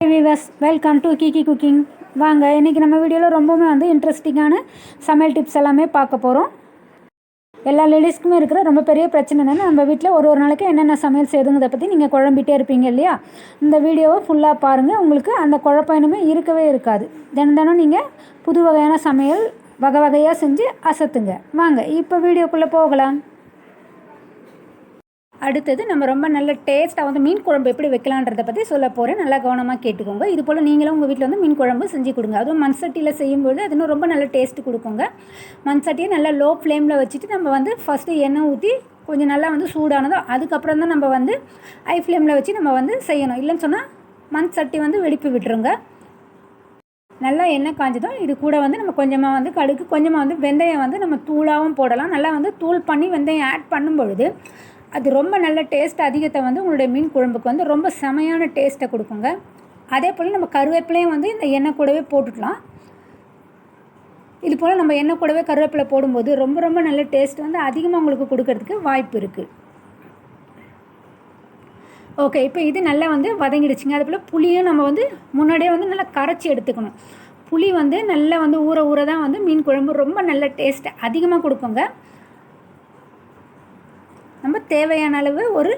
Viewers, welcome to Kiki cooking. வாங்க, இன்றைக்கி நம்ம வீடியோவில் ரொம்பவுமே இன்ட்ரெஸ்டிங்கான சமையல் டிப்ஸ் எல்லாமே பார்க்க போகிறோம். எல்லா லேடிஸ்க்குமே இருக்கிற ரொம்ப பெரிய பிரச்சனை என்னென்னா, நம்ம வீட்டில் ஒரு நாளைக்கு என்னென்ன சமையல் செய்யுதுங்கிறத பற்றி நீங்கள் குழம்பிட்டே இருப்பீங்க இல்லையா? இந்த வீடியோவை ஃபுல்லாக பாருங்கள், உங்களுக்கு அந்த குழப்பம் இனிமே இருக்கவே இருக்காது. தினம் நீங்கள் புது வகையான சமையல் வகை வகையாக செஞ்சு அசத்துங்க. வாங்க இப்போ வீடியோக்குள்ளே போகலாம். அடுத்தது நம்ம ரொம்ப நல்ல டேஸ்ட்டாக மீன் குழம்பு எப்படி வைக்கலான்றதை பற்றி சொல்ல போகிறேன். நல்லா கவனமாக கேட்டுக்கோங்க. இது போல் நீங்களும் உங்கள் வீட்டில் மீன் குழம்பு செஞ்சு கொடுங்க. அதுவும் மண் சட்டியில் செய்யும்போது அது இன்னும் ரொம்ப நல்ல டேஸ்ட்டு கொடுக்குங்க. மண் சட்டியை நல்லா லோ ஃப்ளேமில் வச்சுட்டு நம்ம ஃபஸ்ட்டு எண்ணெய் ஊற்றி கொஞ்சம் நல்லா சூடானதும் அதுக்கப்புறம் தான் நம்ம ஹை ஃப்ளேமில் வச்சு நம்ம செய்யணும். இல்லைன்னு சொன்னால் மண் சட்டி வெடிப்பு விட்டுருங்க. நல்லா எண்ணெய் காஞ்சதும் இது கூட நம்ம கொஞ்சமாக கடுகு, கொஞ்சமாக வெந்தயம் நம்ம தூளாகவும் போடலாம். நல்லா தூள் பண்ணி வெந்தயம் ஆட் பண்ணும்பொழுது அது ரொம்ப நல்ல டேஸ்ட் அதிகத்தை உங்களுடைய மீன் குழம்புக்கு ரொம்ப செமையான டேஸ்ட்டை கொடுக்குங்க. அதே போல் நம்ம கருவேப்பிலையும் இந்த எண்ணெய் கூடவே போட்டுக்கலாம். இது போல் நம்ம எண்ணெய் கூடவே கருவேப்பிலை போடும்போது ரொம்ப ரொம்ப நல்ல டேஸ்ட் அதிகமாக உங்களுக்கு கொடுக்கறதுக்கு வாய்ப்பு இருக்குது. ஓகே, இப்போ இது நல்லா வதங்கிடுச்சுங்க. அது போல் புளியும் நம்ம முன்னாடியே நல்லா கரைச்சி எடுத்துக்கணும். புளி நல்லா ஊற ஊற தான் மீன் குழம்பு ரொம்ப நல்ல டேஸ்ட் அதிகமாக கொடுக்குங்க. நம்ம தேவையான அளவு ஒரு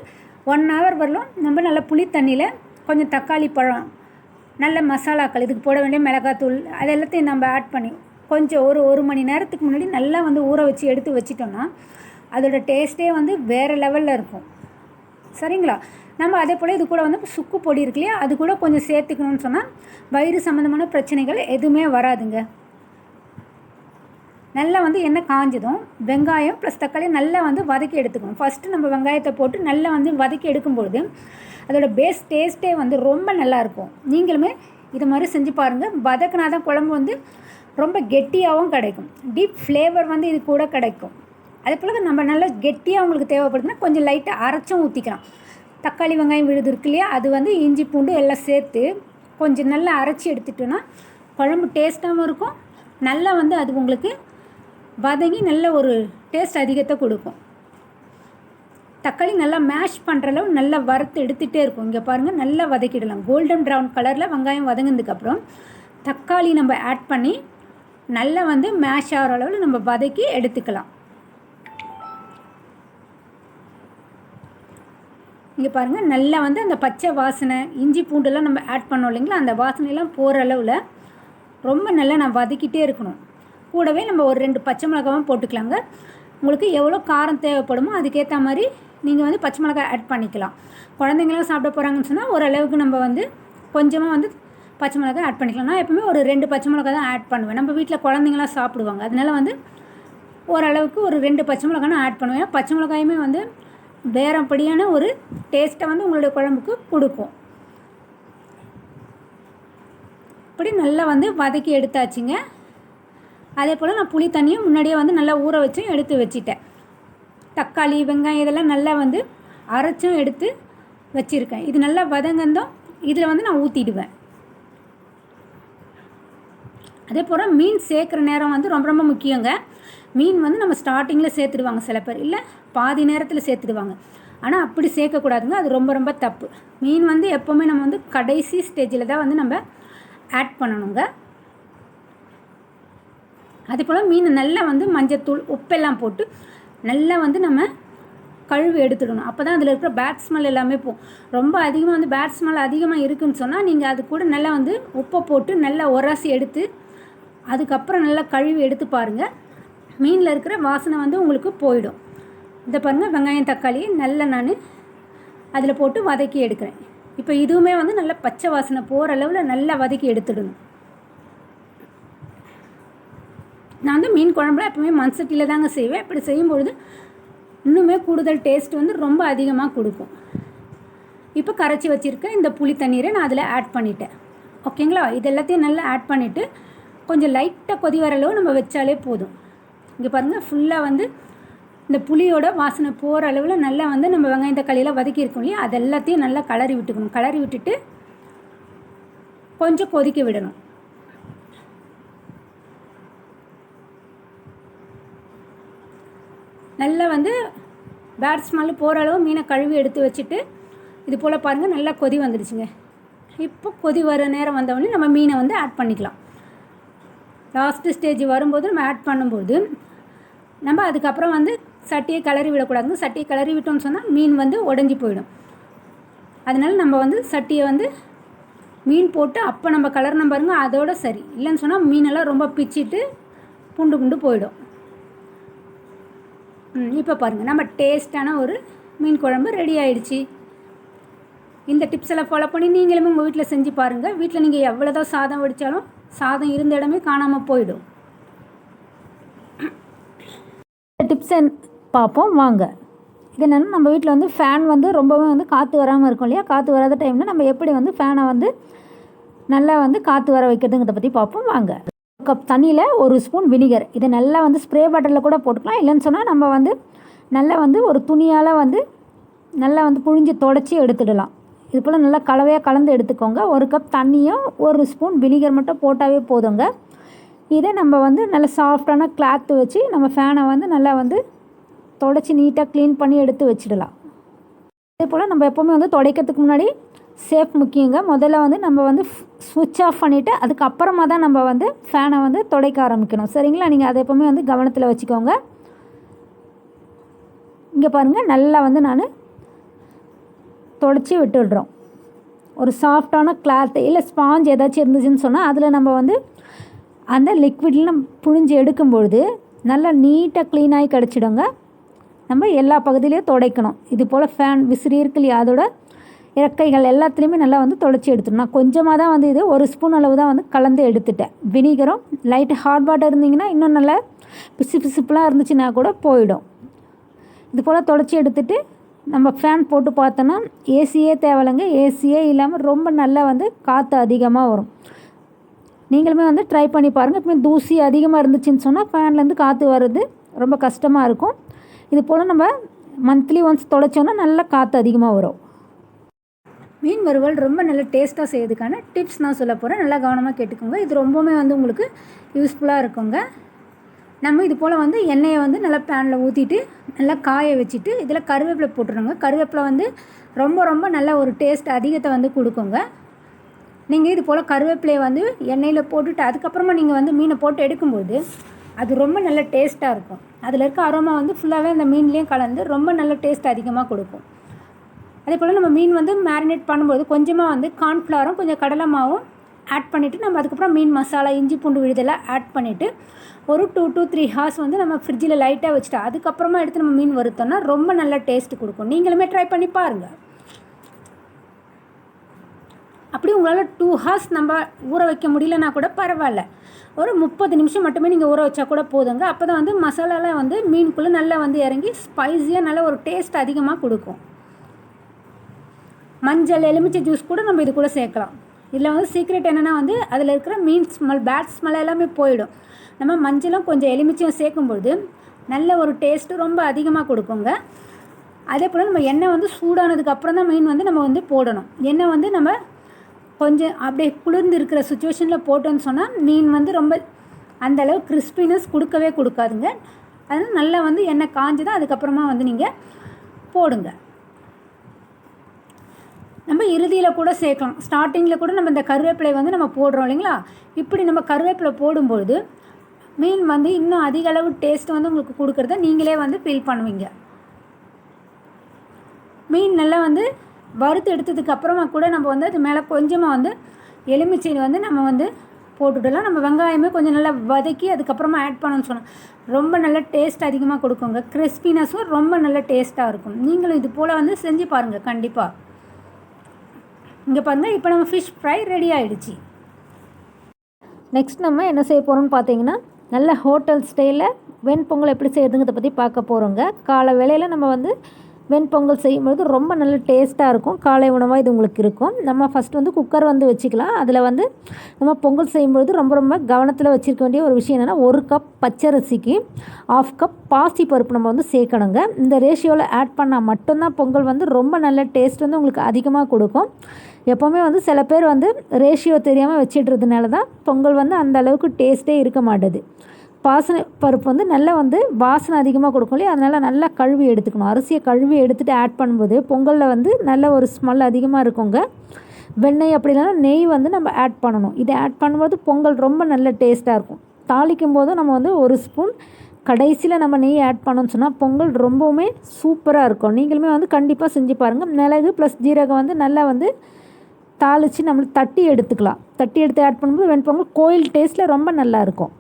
1 hour வரலும் நம்ம நல்ல புளி தண்ணியில் கொஞ்சம் தக்காளி பழம், நல்ல மசாலாக்கள், இதுக்கு போட வேண்டிய மிளகாத்தூள் அது எல்லாத்தையும் நம்ம ஆட் பண்ணி கொஞ்சம் ஒரு மணி நேரத்துக்கு முன்னாடி நல்லா ஊற வச்சு எடுத்து வச்சிட்டோம்னா அதோட டேஸ்ட்டே வேறு லெவலில் இருக்கும். சரிங்களா? நம்ம அதே போல் இது கூட சுக்கு பொடி இருக்கு இல்லையா, அது கூட கொஞ்சம் சேர்த்துக்கணும்னு சொன்னால் வயிறு சம்மந்தமான பிரச்சனைகள் எதுவுமே வராதுங்க. நல்லா எண்ணெய் காஞ்சதும் வெங்காயம் ப்ளஸ் தக்காளி நல்லா வதக்கி எடுத்துக்கணும். ஃபஸ்ட்டு நம்ம வெங்காயத்தை போட்டு நல்லா வதக்கி எடுக்கும்பொழுது அதோட பேஸ் டேஸ்ட்டே ரொம்ப நல்லாயிருக்கும். நீங்களுமே இது மாதிரி செஞ்சு பாருங்கள். வதக்கினா தான் குழம்பு ரொம்ப கெட்டியாகவும் கிடைக்கும். டீப் ஃப்ளேவர் இது கூட கிடைக்கும். அதே போல் நம்ம நல்லா கெட்டியாக உங்களுக்கு தேவைப்படுதுன்னா கொஞ்சம் லைட்டாக அரைச்சும் ஊற்றிக்கலாம். தக்காளி வெங்காயம் விழுது இருக்கு இல்லையா, அது இஞ்சி பூண்டு எல்லாம் சேர்த்து கொஞ்சம் நல்லா அரைச்சி எடுத்துட்டோன்னா குழம்பு டேஸ்ட்டாகவும் இருக்கும். நல்லா அது உங்களுக்கு வதங்கி நல்ல ஒரு டேஸ்ட் அதிகத்தை கொடுக்கும். தக்காளி நல்லா மேஷ் பண்ணுற அளவு நல்லா வறுத்து எடுத்துகிட்டே இருக்கும். இங்கே பாருங்கள், நல்லா வதக்கிடலாம். கோல்டன் ப்ரௌன் கலரில் வெங்காயம் வதங்கினதுக்கப்புறம் தக்காளி நம்ம ஆட் பண்ணி நல்லா மேஷ் ஆகிற அளவில் நம்ம வதக்கி எடுத்துக்கலாம். இங்கே பாருங்கள், நல்லா அந்த பச்சை வாசனை, இஞ்சி பூண்டெல்லாம் நம்ம ஆட் பண்ணோம் இல்லைங்களா, அந்த வாசனையெல்லாம் போகிற அளவில் ரொம்ப நல்லா நான் வதக்கிட்டே இருக்கணும். கூடவே நம்ம ஒரு 2 பச்சை மிளகாவும் போட்டுக்கலாங்க. உங்களுக்கு எவ்வளோ காரம் தேவைப்படுமோ அதுக்கேற்ற மாதிரி நீங்கள் பச்சை மிளகாய் ஆட் பண்ணிக்கலாம். குழந்தைங்களாம் சாப்பிட போகிறாங்கன்னு சொன்னால் ஓரளவுக்கு நம்ம கொஞ்சமாக பச்சை மிளகாய் ஆட் பண்ணிக்கலாம். நான் எப்பவுமே ஒரு 2 பச்சை மிளகாய் தான் ஆட் பண்ணுவேன். நம்ம வீட்டில் குழந்தைங்களாம் சாப்பிடுவாங்க, அதனால ஓரளவுக்கு ஒரு 2 பச்சை மிளகாய் நான் ஆட் பண்ணுவேன். பச்சை மிளகாயுமே வேறப்படியான ஒரு டேஸ்ட்டை உங்களுடைய குழம்புக்கு கொடுக்கும். இப்படி நல்லா வதக்கி எடுத்தாச்சுங்க. அதே போல் நான் புளி தண்ணியும் முன்னாடியே நல்லா ஊற வச்சும் எடுத்து வச்சிட்டேன். தக்காளி வெங்காயம் இதெல்லாம் நல்லா அரைச்சும் எடுத்து வச்சுருக்கேன். இது நல்லா வதங்கந்தோம் இதில் நான் ஊற்றிடுவேன். அதே போல் மீன் சேர்க்குற நேரம் ரொம்ப ரொம்ப முக்கியங்க. மீன் நம்ம ஸ்டார்டிங்கில் சேர்த்துடுவாங்க சில பேர், இல்லை பாதி நேரத்தில் சேர்த்துடுவாங்க. ஆனால் அப்படி சேர்க்கக்கூடாதுங்க, அது ரொம்ப ரொம்ப தப்பு. மீன் எப்போவுமே நம்ம கடைசி ஸ்டேஜில் தான் நம்ம ஆட் பண்ணணுங்க. அதே போல் மீன் நல்லா மஞ்சத்தூள் உப்பெல்லாம் போட்டு நல்லா நம்ம கழுவி எடுத்துடணும். அப்போ தான் அதில் இருக்கிற பேட் ஸ்மெல் எல்லாமே போகும். ரொம்ப அதிகமாக பேட் ஸ்மெல் அதிகமாக இருக்குதுன்னு சொன்னால் நீங்கள் அது கூட நல்லா உப்பை போட்டு நல்லா உரசி எடுத்து அதுக்கப்புறம் நல்லா கழுவி எடுத்து பாருங்கள். மீனில் இருக்கிற வாசனை உங்களுக்கு போயிடும். இதை பாருங்கள், வெங்காயம் தக்காளி நல்லா நான் அதில் போட்டு வதக்கி எடுக்கிறேன். இப்போ இதுவுமே நல்லா பச்சை வாசனை போகிற அளவில் நல்லா வதக்கி எடுத்துடணும். நான் மீன் குழம்புல எப்பவுமே மண் சட்டியில் தாங்க செய்வேன். இப்படி செய்யும்பொழுது இன்னுமே கூடுதல் டேஸ்ட் ரொம்ப அதிகமாக கொடுக்கும். இப்போ கரைச்சி வச்சுருக்கேன் இந்த புளி தண்ணீரை நான் அதில் ஆட் பண்ணிட்டேன். ஓகேங்களா? இது எல்லாத்தையும் நல்லா ஆட் பண்ணிவிட்டு கொஞ்சம் லைட்டாக கொதி வர அளவு நம்ம வச்சாலே போதும். இங்கே பாருங்கள், ஃபுல்லாக இந்த புளியோட வாசனை போகிற அளவில் நல்லா நம்ம வெங்காயம் தக்காளியில் வதக்கியிருக்கோம் இல்லையா, அது எல்லாத்தையும் நல்லா கலரி விட்டுக்கணும். கலரி விட்டுட்டு கொஞ்சம் கொதிக்க விடணும். நல்லா பேட் ஸ்மெல் போகிற அளவு மீனை கழுவி எடுத்து வச்சுட்டு இது போல் பாருங்கள், நல்லா கொதி வந்துடுச்சுங்க. இப்போ கொதி வர நேரம் வந்தவொடனே நம்ம மீனை வந்து ஆட் பண்ணிக்கலாம். லாஸ்ட்டு ஸ்டேஜ் வரும்போது நம்ம ஆட் பண்ணும்போது நம்ம அதுக்கப்புறம் வந்து சட்டியை கிளறி விடக்கூடாதுங்க. சட்டியை கிளறி விட்டோம்னு சொன்னால் மீன் வந்து உடஞ்சி போயிடும். அதனால் நம்ம வந்து சட்டியை வந்து மீன் போட்டு அப்போ நம்ம கலர்ன பாருங்க, அதோட சரி. இல்லைன்னு சொன்னால் மீனெல்லாம் ரொம்ப பிச்சிட்டு புண்டு போயிடும். இப்போ பாருங்கள், நம்ம டேஸ்ட்டான ஒரு மீன் குழம்பு ரெடி ஆகிடுச்சு. இந்த டிப்ஸ் எல்லாம் ஃபாலோ பண்ணி நீங்களுமே உங்கள் வீட்டில் செஞ்சு பாருங்கள். வீட்டில் நீங்கள் எவ்வளோ தான் சாதம் வடித்தாலும் சாதம் இருந்த இடமே காணாமல் போயிடும். டிப்ஸை பார்ப்போம் வாங்க. இது என்னென்னா, நம்ம வீட்டில் வந்து ஃபேன் வந்து ரொம்பவே வந்து காற்று வராமல் இருக்கும் இல்லையா? காற்று வராத டைமில் நம்ம எப்படி வந்து ஃபேனை வந்து நல்லா வந்து காற்று வர வைக்கிறதுங்கிறத பற்றி பார்ப்போம் வாங்க. கப் தண்ணியில் 1 ஸ்பூன் வினிகர். இதை நல்லா வந்து ஸ்ப்ரே பாட்டிலில் கூட போட்டுக்கலாம். இல்லைன்னு சொன்னால் நம்ம வந்து நல்லா வந்து ஒரு துணியால் வந்து நல்லா வந்து புழிஞ்சு தொடச்சி எடுத்துடலாம். இது போல் நல்லா கலவையாக கலந்து எடுத்துக்கோங்க. 1 கப் தண்ணியும் 1 ஸ்பூன் வினிகர் மட்டும் போட்டாவே போதுங்க. இதை நம்ம வந்து நல்லா சாஃப்டான கிளாத்து வச்சு நம்ம ஃபேனை வந்து நல்லா வந்து தொடச்சி நீட்டாக க்ளீன் பண்ணி எடுத்து வச்சிடலாம். அதே போல் நம்ம எப்போவுமே வந்து துடைக்கிறதுக்கு முன்னாடி சேஃப் முக்கியங்க. முதல்ல வந்து நம்ம வந்து ஸ்விட்ச் ஆஃப் பண்ணிவிட்டு அதுக்கப்புறமா தான் நம்ம வந்து ஃபேனை வந்து துடைக்க ஆரம்பிக்கணும். சரிங்களா? நீங்கள் அதை எப்போவுமே வந்து கவனத்தில் வச்சுக்கோங்க. இங்கே பாருங்கள், நல்லா வந்து நான் தொடச்சி விட்டுடுறோம். ஒரு சாஃப்டான கிளாத்து இல்லை ஸ்பாஞ்ச் ஏதாச்சும் இருந்துச்சுன்னு சொன்னால் அதில் நம்ம வந்து அந்த லிக்விடில் நம்ம புழிஞ்சு எடுக்கும்பொழுது நல்லா நீட்டாக க்ளீனாகி கிடச்சிடுங்க. நம்ம எல்லா பகுதியிலையும் துடைக்கணும். இது போல் ஃபேன் விசிறி இருக்கு இல்லையா, அதோட இறக்கைகள் எல்லாத்துலேயுமே நல்லா வந்து தொடச்சி எடுத்துடணும். நான் கொஞ்சமாக தான் வந்து இது 1 ஸ்பூன் அளவு தான் வந்து கலந்து எடுத்துட்டேன். வினிகரும் லைட்டு ஹாட் வாட்டர் இருந்திங்கன்னா இன்னும் நல்லா பிசுப்பெலாம் இருந்துச்சுன்னா கூட போயிடும். இது போல் தொடச்சி எடுத்துகிட்டு நம்ம ஃபேன் போட்டு பார்த்தோன்னா ஏசியே தேவையில்லைங்க. ஏசியே இல்லாமல் ரொம்ப நல்லா வந்து காற்று அதிகமாக வரும். நீங்களுமே வந்து ட்ரை பண்ணி பாருங்கள். இப்போ தூசி அதிகமாக இருந்துச்சுன்னு சொன்னால் ஃபேன்லேருந்து காற்று வர்றது ரொம்ப கஷ்டமாக இருக்கும். இது போல் நம்ம மந்த்லி ஒன்ஸ் தொடச்சோன்னா நல்லா காற்று அதிகமாக வரும். மீன் வறுவல் ரொம்ப நல்ல டேஸ்ட்டாக செய்யறதுக்கான டிப்ஸ் நான் சொல்ல போகிறேன். நல்லா கவனமாக கேட்டுக்கோங்க. இது ரொம்பவுமே வந்து உங்களுக்கு யூஸ்ஃபுல்லாக இருக்குங்க. நம்ம இது போல் வந்து எண்ணெயை வந்து நல்லா பேனில் ஊற்றிட்டு நல்லா காய வச்சுட்டு இதில் கருவேப்பிலை போட்டுருங்க. கருவேப்பிலை வந்து ரொம்ப நல்ல ஒரு டேஸ்ட் அதிகத்தை வந்து கொடுக்குங்க. நீங்கள் இது போல் கருவேப்பிலையை வந்து எண்ணெயில் போட்டுட்டு அதுக்கப்புறமா நீங்கள் வந்து மீனை போட்டு எடுக்கும்போது அது ரொம்ப நல்ல டேஸ்ட்டாக இருக்கும். அதில் இருக்க அரோமா வந்து ஃபுல்லாகவே அந்த மீன்லேயும் கலந்து ரொம்ப நல்ல டேஸ்ட் அதிகமாக கொடுக்கும். அதே போல் நம்ம மீன் வந்து மேரினேட் பண்ணும்போது கொஞ்சமாக வந்து கார்ன்ஃப்ளவரும் கொஞ்சம் கடலை மாவும் ஆட் பண்ணிவிட்டு நம்ம அதுக்கப்புறம் மீன் மசாலா இஞ்சி பூண்டு விழுதெல்லாம் ஆட் பண்ணிவிட்டு ஒரு 2 to 3 ஹார்ஸ் வந்து நம்ம ஃப்ரிட்ஜில் லைட்டாக வச்சுட்டு அதுக்கப்புறமா எடுத்து நம்ம மீன் வறுத்தோம்னா ரொம்ப நல்ல டேஸ்ட் கொடுக்கும். நீங்களுமே ட்ரை பண்ணி பாருங்கள். அப்படி உங்களால் 2 ஹார்ஸ் நம்ம ஊற வைக்க முடியலன்னா கூட பரவாயில்ல, ஒரு 30 நிமிஷம் மட்டுமே நீங்கள் ஊற வச்சா கூட போதுங்க. அப்போ தான் வந்து மசாலாலாம் வந்து மீனுக்குள்ளே நல்லா வந்து இறங்கி ஸ்பைஸியாக நல்ல ஒரு டேஸ்ட் அதிகமாக கொடுக்கும். மஞ்சள் எலுமிச்சை ஜூஸ் கூட நம்ம இது கூட சேர்க்கலாம். இதில் வந்து சீக்ரெட் என்னென்னா வந்து அதில் இருக்கிற மீன் ஸ்மெல் பேட் ஸ்மெல் எல்லாமே போயிடும். நம்ம மஞ்சளும் கொஞ்சம் எலுமிச்சையும் சேர்க்கும்பொழுது நல்ல ஒரு டேஸ்ட்டு ரொம்ப அதிகமாக கொடுக்குங்க. அதே போல் நம்ம எண்ணெய் வந்து சூடானதுக்கு அப்புறம் தான் மீன் வந்து நம்ம வந்து போடணும். எண்ணெய் வந்து நம்ம கொஞ்சம் அப்படியே குளிர்ந்து இருக்கிற சுச்சுவேஷனில் போட்டோன்னு சொன்னால் மீன் வந்து ரொம்ப அந்தளவு கிறிஸ்பினஸ் கொடுக்கவே கொடுக்காதுங்க. அதனால் நல்லா வந்து எண்ணெய் காஞ்சி தான் அதுக்கப்புறமா வந்து நீங்கள் போடுங்க. நம்ம இறுதியில் கூட சேர்க்கலாம். ஸ்டார்டிங்கில் கூட நம்ம இந்த கருவேப்பிலை வந்து நம்ம போடுறோம் இல்லைங்களா? இப்படி நம்ம கருவேப்பிலை போடும்பொழுது மீன் வந்து இன்னும் அதிக அளவு டேஸ்ட் வந்து உங்களுக்கு கொடுக்குறத நீங்களே வந்து ஃபீல் பண்ணுவீங்க. மீன் நல்லா வந்து வறுத்து எடுத்ததுக்கு அப்புறமா கூட நம்ம வந்து அது மேலே கொஞ்சமாக வந்து எலுமிச்சை வந்து நம்ம வந்து போட்டுவிடலாம். நம்ம வெங்காயமே கொஞ்சம் நல்லா வதக்கி அதுக்கப்புறமா ஆட் பண்ணணும்னு சொன்னோம் ரொம்ப நல்ல டேஸ்ட் அதிகமாக கொடுக்குங்க. கிறிஸ்பினஸும் ரொம்ப நல்ல டேஸ்ட்டாக இருக்கும். நீங்களும் இது போல் வந்து செஞ்சு பாருங்கள் கண்டிப்பாக. இங்கே பாருங்கள், இப்போ நம்ம ஃபிஷ் ஃப்ரை ரெடி ஆகிடுச்சு. நெக்ஸ்ட் நம்ம என்ன செய்ய போகிறோம்னு பார்த்தீங்கன்னா, நல்ல ஹோட்டல் ஸ்டைலில் வெண்பொங்கல் எப்படி செய்கிறதுங்கிறத பற்றி பார்க்க போகிறோங்க. காலை வேளையில் நம்ம வந்து வெண்பொங்கல் செய்யும்போது ரொம்ப நல்ல டேஸ்ட்டாக இருக்கும். காலை உணவாக இது உங்களுக்கு இருக்கும். நம்ம ஃபஸ்ட்டு வந்து குக்கர் வந்து வச்சுக்கலாம். அதில் வந்து நம்ம பொங்கல் செய்யும்போது ரொம்ப கவனத்தில் வச்சுருக்க வேண்டிய ஒரு விஷயம் என்னென்னா, 1 கப் பச்சரிசிக்கு 1/2 கப் பாசி பருப்பு நம்ம வந்து சேர்க்கணுங்க. இந்த ரேஷியோவில் ஆட் பண்ணால் மட்டும்தான் பொங்கல் வந்து ரொம்ப நல்ல டேஸ்ட் வந்து உங்களுக்கு அதிகமாக கொடுக்கும். எப்போவுமே வந்து சில பேர் வந்து ரேஷியோ தெரியாமல் வச்சிடுறதுனால தான் பொங்கல் வந்து அந்த அளவுக்கு டேஸ்ட்டே இருக்க மாட்டுது. பாசன பருப்பு வந்து நல்லா வந்து வாசனை அதிகமாக கொடுக்கும் இல்லையா? அதனால் நல்லா கழுவி எடுத்துக்கணும். அரிசியை கழுவி எடுத்துகிட்டு ஆட் பண்ணும்போது பொங்கலில் வந்து நல்ல ஒரு ஸ்மெல் அதிகமாக இருக்குங்க. வெண்ணெய் அப்படி இல்லைனா நெய் வந்து நம்ம ஆட் பண்ணணும். இதை ஆட் பண்ணும்போது பொங்கல் ரொம்ப நல்ல டேஸ்ட்டாக இருக்கும். தாளிக்கும் போதும் நம்ம வந்து ஒரு ஸ்பூன் கடைசியில் நம்ம நெய் ஆட் பண்ணோன்னு சொன்னால் பொங்கல் ரொம்பவுமே சூப்பராக இருக்கும். நீங்களுமே வந்து கண்டிப்பாக செஞ்சு பாருங்கள். மிளகு ப்ளஸ் ஜீரகம் வந்து நல்லா வந்து தாளித்து நம்மளுக்கு தட்டி எடுத்துக்கலாம். தட்டி எடுத்து ஆட் பண்ணும்போது வெண்பொங்கல் கோயில் டேஸ்ட்டில் ரொம்ப நல்லாயிருக்கும்.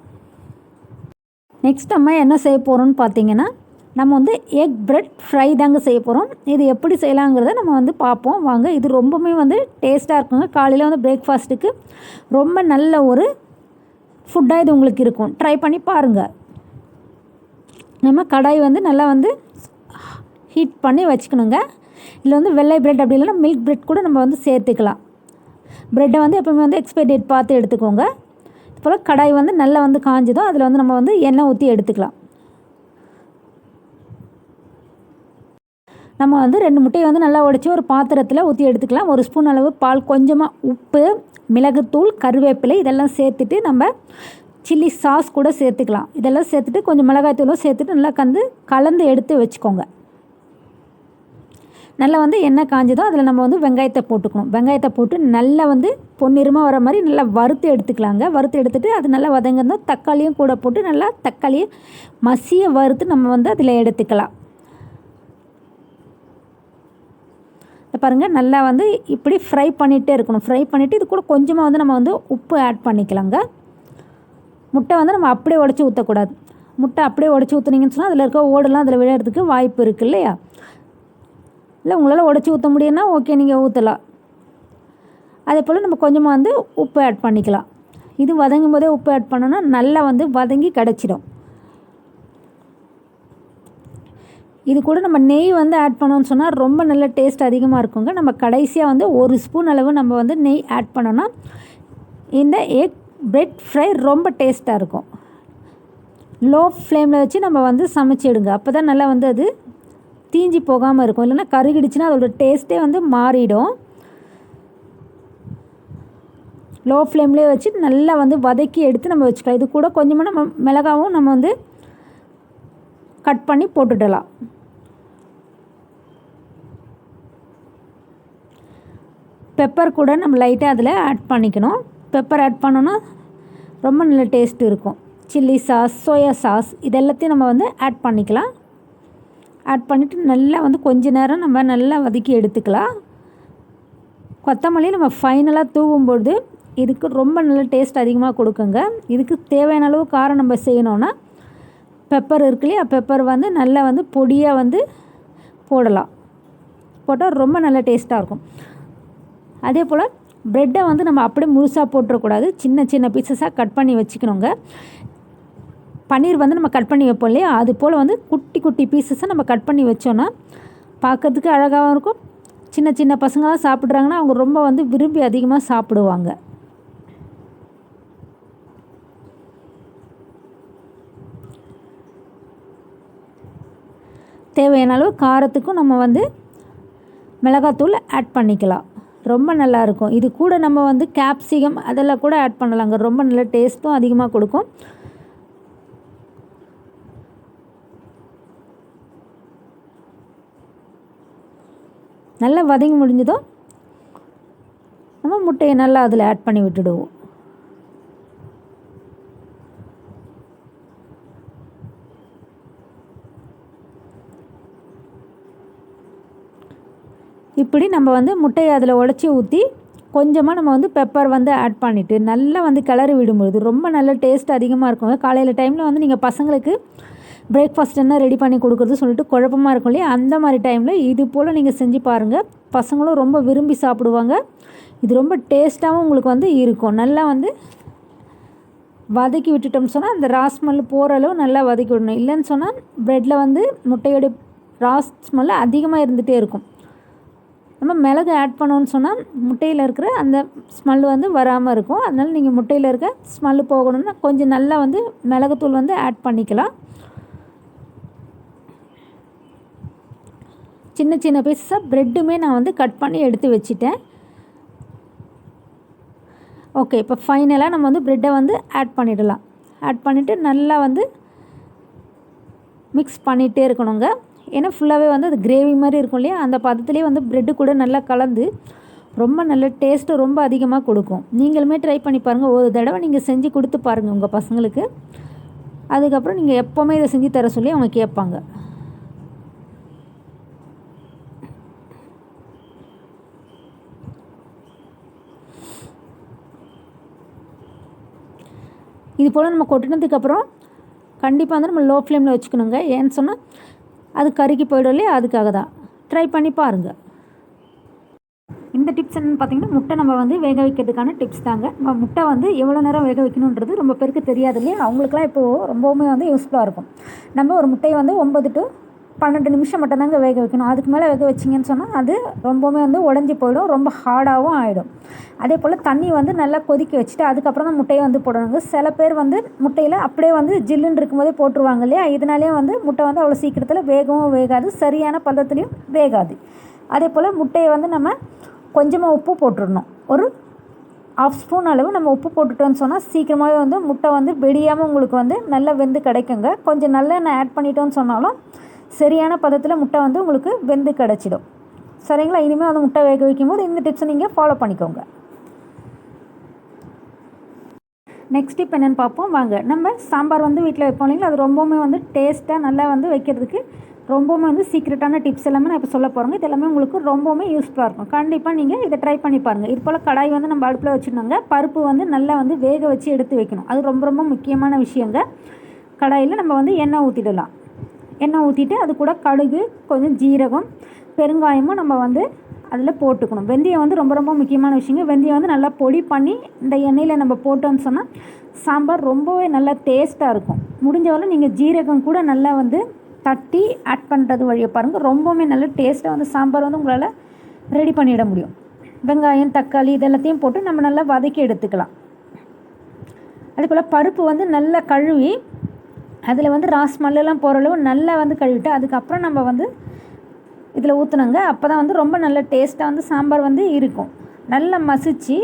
நெக்ஸ்ட் நம்ம என்ன செய்ய போகிறோம்னு பார்த்தீங்கன்னா, நம்ம வந்து எக் பிரெட் ஃப்ரை தாங்க செய்ய போகிறோம். இது எப்படி செய்யலாங்கிறத நம்ம வந்து பார்ப்போம் வாங்க. இது ரொம்பவுமே வந்து டேஸ்ட்டாக இருக்குங்க. காலையில் வந்து பிரேக்ஃபாஸ்ட்டுக்கு ரொம்ப நல்ல ஒரு ஃபுட்டாக இது உங்களுக்கு இருக்கும். ட்ரை பண்ணி பாருங்கள். நம்ம கடாய் வந்து நல்லா வந்து ஹீட் பண்ணி வச்சுக்கணுங்க. இதில் வந்து வெள்ளை பிரெட் அப்படி இல்லைன்னா மில்க் பிரெட் கூட நம்ம வந்து சேர்த்துக்கலாம். ப்ரெட்டை வந்து எப்போவுமே வந்து எக்ஸ்பைரி டேட் பார்த்து எடுத்துக்கோங்க. இப்போலாம் கடாய் வந்து நல்லா வந்து காஞ்சதும் அதில் வந்து நம்ம வந்து எண்ணெய் ஊற்றி எடுத்துக்கலாம். நம்ம வந்து 2 முட்டையை வந்து நல்லா உடைச்சி ஒரு பாத்திரத்தில் ஊற்றி எடுத்துக்கலாம். 1 ஸ்பூன் அளவு பால், கொஞ்சமாக உப்பு, மிளகுத்தூள், கருவேப்பிலை இதெல்லாம் சேர்த்துட்டு நம்ம சில்லி சாஸ் கூட சேர்த்துக்கலாம். இதெல்லாம் சேர்த்துட்டு கொஞ்சம் மிளகாய்த்தூளும் சேர்த்துட்டு நல்லா கலந்து எடுத்து வச்சுக்கோங்க. நல்லா வந்து எண்ணெய் காஞ்சதும் அதில் நம்ம வந்து வெங்காயத்தை போட்டுக்கணும். வெங்காயத்தை போட்டு நல்லா வந்து பொன்னிறமாக வர மாதிரி நல்லா வறுத்து எடுத்துக்கலாங்க. வறுத்து எடுத்துகிட்டு அது நல்லா வதங்கணும். தக்காளியும் கூட போட்டு நல்லா தக்காளியை மசிய வறுத்து நம்ம வந்து அதில் எடுத்துக்கலாம். பாருங்கள் நல்லா வந்து இப்படி ஃப்ரை பண்ணிகிட்டே இருக்கணும். ஃப்ரை பண்ணிவிட்டு இது கூட கொஞ்சமாக வந்து நம்ம வந்து உப்பு ஆட் பண்ணிக்கலாங்க. முட்டை வந்து நம்ம அப்படியே உடச்சி ஊற்றக்கூடாது. முட்டை அப்படியே உடச்சி ஊற்றுனீங்கன்னு சொன்னால் அதில் இருக்க ஓடெல்லாம் அதில் விழுறதுக்கு வாய்ப்பு இருக்குது இல்லையா? இல்லை உங்களால் உடச்சி ஊற்ற முடியும்னா ஓகே, நீங்கள் ஊற்றலாம். அதே போல் நம்ம கொஞ்சமாக வந்து உப்பு ஆட் பண்ணிக்கலாம். இது வதங்கும் போதே உப்பு ஆட் பண்ணோன்னா நல்லா வந்து வதங்கி கிடச்சிடும். இது கூட நம்ம நெய் வந்து ஆட் பண்ணோன்னு சொன்னால் ரொம்ப நல்ல டேஸ்ட் அதிகமாக இருக்குங்க. நம்ம கடைசியாக வந்து 1 ஸ்பூன் அளவு நம்ம வந்து நெய் ஆட் பண்ணோன்னா இந்த எக் பிரெட் ஃப்ரை ரொம்ப டேஸ்ட்டாக இருக்கும். லோ ஃப்ளேமில் வச்சு நம்ம வந்து சமைச்சிடுங்க. அப்போ தான் நல்லா வந்து அது தீஞ்சி போகாமல் இருக்கும். இல்லைன்னா கருகிடுச்சுன்னா அதோட டேஸ்ட்டே வந்து மாறிடும். லோ ஃப்ளேம்லேயே வச்சு நல்லா வந்து வதக்கி எடுத்து நம்ம வச்சுக்கலாம். இது கூட கொஞ்சமாக நம்ம மிளகாவும் நம்ம வந்து கட் பண்ணி போட்டுடலாம். பெப்பர் கூட நம்ம லைட்டாக அதில் ஆட் பண்ணிக்கணும். பெப்பர் ஆட் பண்ணோன்னா ரொம்ப நல்ல டேஸ்ட் இருக்கும். சில்லி சாஸ், சோயா சாஸ் இது எல்லாத்தையும் நம்ம வந்து ஆட் பண்ணிக்கலாம். ஆட் பண்ணிவிட்டு நல்லா வந்து கொஞ்ச நேரம் நம்ம நல்லா வதக்கி எடுத்துக்கலாம். கொத்தமல்லி நம்ம ஃபைனலாக தூவும்போது இதுக்கு ரொம்ப நல்ல டேஸ்ட் அதிகமாக கொடுக்குங்க. இதுக்கு தேவையான அளவு காரம் நம்ம செய்யணுன்னா பெப்பர் இருக்கு இல்லையா, பெப்பர் வந்து நல்லா வந்து பொடியாக வந்து போடலாம். போட்டால் ரொம்ப நல்ல டேஸ்ட்டாக இருக்கும். அதே போல் ப்ரெட்டை வந்து நம்ம அப்படியே முழுசாக போட்டுறக்கூடாது. சின்ன சின்ன பீசஸாக கட் பண்ணி வச்சுக்கணுங்க. பன்னீர் வந்து நம்ம கட் பண்ணி வைப்போம் இல்லையா, அது போல் வந்து குட்டி குட்டி பீசஸை நம்ம கட் பண்ணி வச்சோன்னா பார்க்கறதுக்கு அழகாகவும் இருக்கும். சின்ன சின்ன பசங்களாம் சாப்பிட்றாங்கன்னா அவங்க ரொம்ப வந்து விரும்பி அதிகமாக சாப்பிடுவாங்க. தேவையான அளவு காரத்துக்கும் நம்ம வந்து மிளகாத்தூள் ஆட் பண்ணிக்கலாம். ரொம்ப நல்லாயிருக்கும். இது கூட நம்ம வந்து கேப்சிகம் அதெல்லாம் கூட ஆட் பண்ணலாங்க. ரொம்ப நல்ல டேஸ்ட்டும் அதிகமாக கொடுக்கும். நல்லா வதங்கி முடிஞ்சதும் நம்ம முட்டையை நல்லா அதில் ஆட் பண்ணி விட்டுடுவோம். இப்படி நம்ம வந்து முட்டையை அதில் உடச்சி ஊற்றி கொஞ்சமாக நம்ம வந்து பெப்பர் வந்து ஆட் பண்ணிவிட்டு நல்லா வந்து கிளறி விடும்பொழுது ரொம்ப நல்ல டேஸ்ட் அதிகமாக இருக்குங்க. காலையில் டைமில் வந்து நீங்கள் பசங்களுக்கு பிரேக்ஃபாஸ்ட் என்ன ரெடி பண்ணி கொடுக்குறது சொல்லிட்டு குழப்பமாக இருக்கும் இல்லையா, அந்த மாதிரி டைமில் இது போல் நீங்கள் செஞ்சு பாருங்கள். பசங்களும் ரொம்ப விரும்பி சாப்பிடுவாங்க. இது ரொம்ப டேஸ்ட்டாகவும் உங்களுக்கு வந்து இருக்கும். நல்லா வந்து வதக்கி விட்டுட்டோம்னு சொன்னால் அந்த ரா ஸ்மெல் போகிற அளவு நல்லா வதக்கி விடணும். இல்லைன்னு சொன்னால் ப்ரெட்டில் வந்து முட்டையோட ரா ஸ்மெல் அதிகமாக இருந்துகிட்டே இருக்கும். நம்ம மிளகு ஆட் பண்ணோன்னு சொன்னால் முட்டையில் இருக்கிற அந்த ஸ்மெல் வந்து வராமல் இருக்கும். அதனால் நீங்கள் முட்டையில் இருக்க ஸ்மெல் போகணுன்னா கொஞ்சம் நல்லா வந்து மிளகுத்தூள் வந்து ஆட் பண்ணிக்கலாம். சின்ன சின்ன பீஸாக ப்ரெட்டுமே நான் வந்து கட் பண்ணி எடுத்து வச்சுட்டேன். ஓகே, இப்போ ஃபைனலாக நம்ம வந்து ப்ரெட்டை வந்து ஆட் பண்ணிடலாம். ஆட் பண்ணிவிட்டு நல்லா வந்து மிக்ஸ் பண்ணிகிட்டே இருக்கணுங்க. ஏன்னா ஃபுல்லாகவே வந்து அது கிரேவி மாதிரி இருக்கும் இல்லையா, அந்த பதத்துலேயே வந்து ப்ரெட்டு கூட நல்லா கலந்து ரொம்ப நல்ல டேஸ்ட்டு ரொம்ப அதிகமாக கொடுக்கும். நீங்களுமே ட்ரை பண்ணி பாருங்கள். ஒரு தடவை நீங்கள் செஞ்சு கொடுத்து பாருங்கள் உங்கள் பசங்களுக்கு. அதுக்கப்புறம் நீங்கள் எப்போவுமே இதை செஞ்சு தர சொல்லி அவங்க கேட்பாங்க. இது போல் நம்ம கொட்டினதுக்கப்புறம் கண்டிப்பாக வந்து நம்ம லோ ஃப்ளேமில் வச்சுக்கணுங்க. ஏன்னு சொன்னால் அது கருகி போய்டும் இல்லையா, அதுக்காக தான். ட்ரை பண்ணி பாருங்கள். இந்த டிப்ஸ் என்னென்னு பார்த்தீங்கன்னா, முட்டை நம்ம வந்து வேக வைக்கிறதுக்கான டிப்ஸ் தாங்க. நம்ம முட்டை வந்து எவ்வளோ நேரம் வேக வைக்கணுன்றது ரொம்ப பேருக்கு தெரியாது இல்லையா. அவங்களுக்குலாம் இப்போது ரொம்பவுமே வந்து யூஸ்ஃபுல்லாக இருக்கும். நம்ம ஒரு முட்டையை வந்து 9 to 12 நிமிஷம் மட்டும்தாங்க வேக வைக்கணும். அதுக்கு மேலே வேக வச்சிங்கன்னு சொன்னால் அது ரொம்பவுமே வந்து உடஞ்சி போயிடும், ரொம்ப ஹார்டாகவும் ஆகிடும். அதே போல் தண்ணி வந்து நல்லா கொதிக்க வச்சுட்டு அதுக்கப்புறம் தான் முட்டையை வந்து போடணுங்க. சில பேர் வந்து முட்டையில் அப்படியே வந்து ஜில்லுன்னு இருக்கும்போதே போட்டுருவாங்க இல்லையா. இதனாலே வந்து முட்டை வந்து அவ்வளோ சீக்கிரத்தில் வேகவும் வேகாது, சரியான பதத்துலேயும் வேகாது. அதே போல் முட்டையை வந்து நம்ம கொஞ்சமாக உப்பு போட்டுடணும். ஒரு 1/2 ஸ்பூன் அளவு நம்ம உப்பு போட்டுட்டோன்னு சொன்னால் சீக்கிரமாகவே வந்து முட்டை வந்து வெடியாமல் உங்களுக்கு வந்து நல்லா வெந்து கிடைக்குங்க. கொஞ்சம் நல்லெண்ணெய் ஆட் பண்ணிட்டோன்னு சொன்னாலும் சரியான பதத்தில் முட்டை வந்து உங்களுக்கு வெந்து கிடச்சிடும். சரிங்களா. இனிமேல் வந்து முட்டை வேக வைக்கும்போது இந்த டிப்ஸை நீங்கள் ஃபாலோ பண்ணிக்கோங்க. நெக்ஸ்ட் டிப் என்னென்னு பார்ப்போம் வாங்க. நம்ம சாம்பார் வந்து வீட்டில் வைப்போம் இல்லைங்களா, அது ரொம்பவுமே வந்து டேஸ்ட்டாக நல்லா வந்து வைக்கிறதுக்கு ரொம்பவுமே வந்து சீக்ரெட்டான டிப்ஸ் எல்லாமே நான் இப்போ சொல்ல போகிறேங்க. இது எல்லாமே உங்களுக்கு ரொம்பவுமே யூஸ்ஃபுல்லாக இருக்கும். கண்டிப்பாக நீங்கள் இதை ட்ரை பண்ணி பாருங்கள். இது போல் கடாய் வந்து நம்ம அடுப்பில் வச்சுருந்தோங்க. பருப்பு வந்து நல்லா வந்து வேக வச்சு எடுத்து வைக்கணும். அது ரொம்ப ரொம்ப முக்கியமான விஷயங்க. கடாயில் நம்ம வந்து எண்ணெய் ஊற்றிடலாம். எண்ணெய் ஊற்றிட்டு அது கூட கடுகு, கொஞ்சம் ஜீரகம், பெருங்காயமும் நம்ம வந்து அதில் போட்டுக்கணும். வெந்தயம் வந்து ரொம்ப ரொம்ப முக்கியமான விஷயங்க. வெந்தயம் வந்து நல்லா பொடி பண்ணி இந்த எண்ணெயில் நம்ம போட்டோன்னு சொன்னால் சாம்பார் ரொம்பவே நல்லா டேஸ்ட்டாக இருக்கும். முடிஞ்சவரை நீங்கள் ஜீரகம் கூட நல்லா வந்து தட்டி ஆட் பண்ணுறது வழியை பாருங்கள். ரொம்பவுமே நல்ல டேஸ்ட்டாக வந்து சாம்பார் வந்து உங்களால் ரெடி பண்ணிட முடியும். வெங்காயம், தக்காளி இதெல்லாத்தையும் போட்டு நம்ம நல்லா வதக்கி எடுத்துக்கலாம். அதுபோல் பருப்பு வந்து நல்லா கழுவி அதில் வந்து ஸ்மெல்லாம் போகிற அளவு நல்லா வந்து கழுவிட்டு அதுக்கப்புறம் நம்ம வந்து இதில் ஊற்றுனங்க. அப்போ தான் வந்து ரொம்ப நல்ல டேஸ்ட்டாக வந்து சாம்பார் வந்து இருக்கும். நல்லா மசிச்சு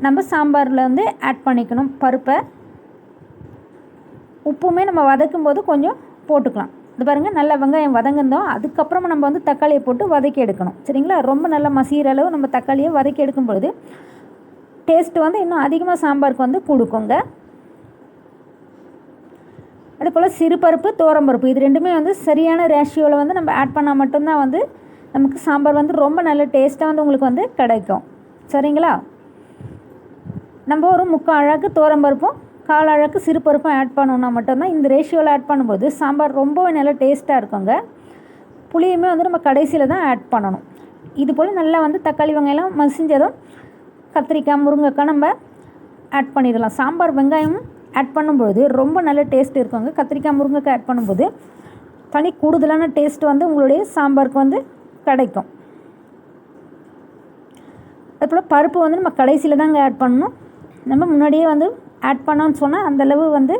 நம்ம சாம்பாரில் வந்து ஆட் பண்ணிக்கணும் பருப்பை. உப்புமே நம்ம வதக்கும் போது கொஞ்சம் போட்டுக்கலாம். இது பாருங்கள், நல்லா வெங்காயம் வதங்கிருந்தோம். அதுக்கப்புறமா நம்ம வந்து தக்காளியை போட்டு வதக்கி எடுக்கணும். சரிங்களா. ரொம்ப நல்லா மசிகிற அளவு நம்ம தக்காளியை வதக்கி எடுக்கும் பொழுது டேஸ்ட்டு வந்து இன்னும் அதிகமாக சாம்பாருக்கு வந்து கொடுக்குங்க. அதே போல் சிறுபருப்பு, துவரம்பருப்பு இது ரெண்டுமே வந்து சரியான ரேஷியோவில் வந்து நம்ம ஆட் பண்ணால் மட்டும்தான் வந்து நமக்கு சாம்பார் வந்து ரொம்ப நல்ல டேஸ்ட்டாக வந்து உங்களுக்கு வந்து கிடைக்கும். சரிங்களா. நம்ம ஒரு 3/4 அழகு துவரம்பருப்பும் 1/4 அழகு சிறுபருப்பும் ஆட் பண்ணோன்னா மட்டும்தான் இந்த ரேஷியோவில் ஆட் பண்ணும்போது சாம்பார் ரொம்பவே நல்ல டேஸ்ட்டாக இருக்குங்க. புளியுமே வந்து நம்ம கடைசியில் தான் ஆட் பண்ணணும். இது போல் நல்லா வந்து தக்காளி வெங்காயம்லாம் மசிஞ்சதும் கத்திரிக்காய், முருங்கைக்காய் நம்ம ஆட் பண்ணிடலாம். சாம்பார் வெங்காயம் ஆட் பண்ணும்போது ரொம்ப நல்ல டேஸ்ட் இருக்குங்க. கத்திரிக்காய், முருங்கைக்காய் ஆட் பண்ணும்போது தனி கூடுதலான டேஸ்ட் வந்து உங்களுடைய சாம்பாருக்கு வந்து கிடைக்கும். அதுபோல் பருப்பு வந்து நம்ம கடைசியில் தாங்க ஆட் பண்ணணும். நம்ம முன்னாடியே வந்து ஆட் பண்ணோன்னு சொன்னால் அந்தளவு வந்து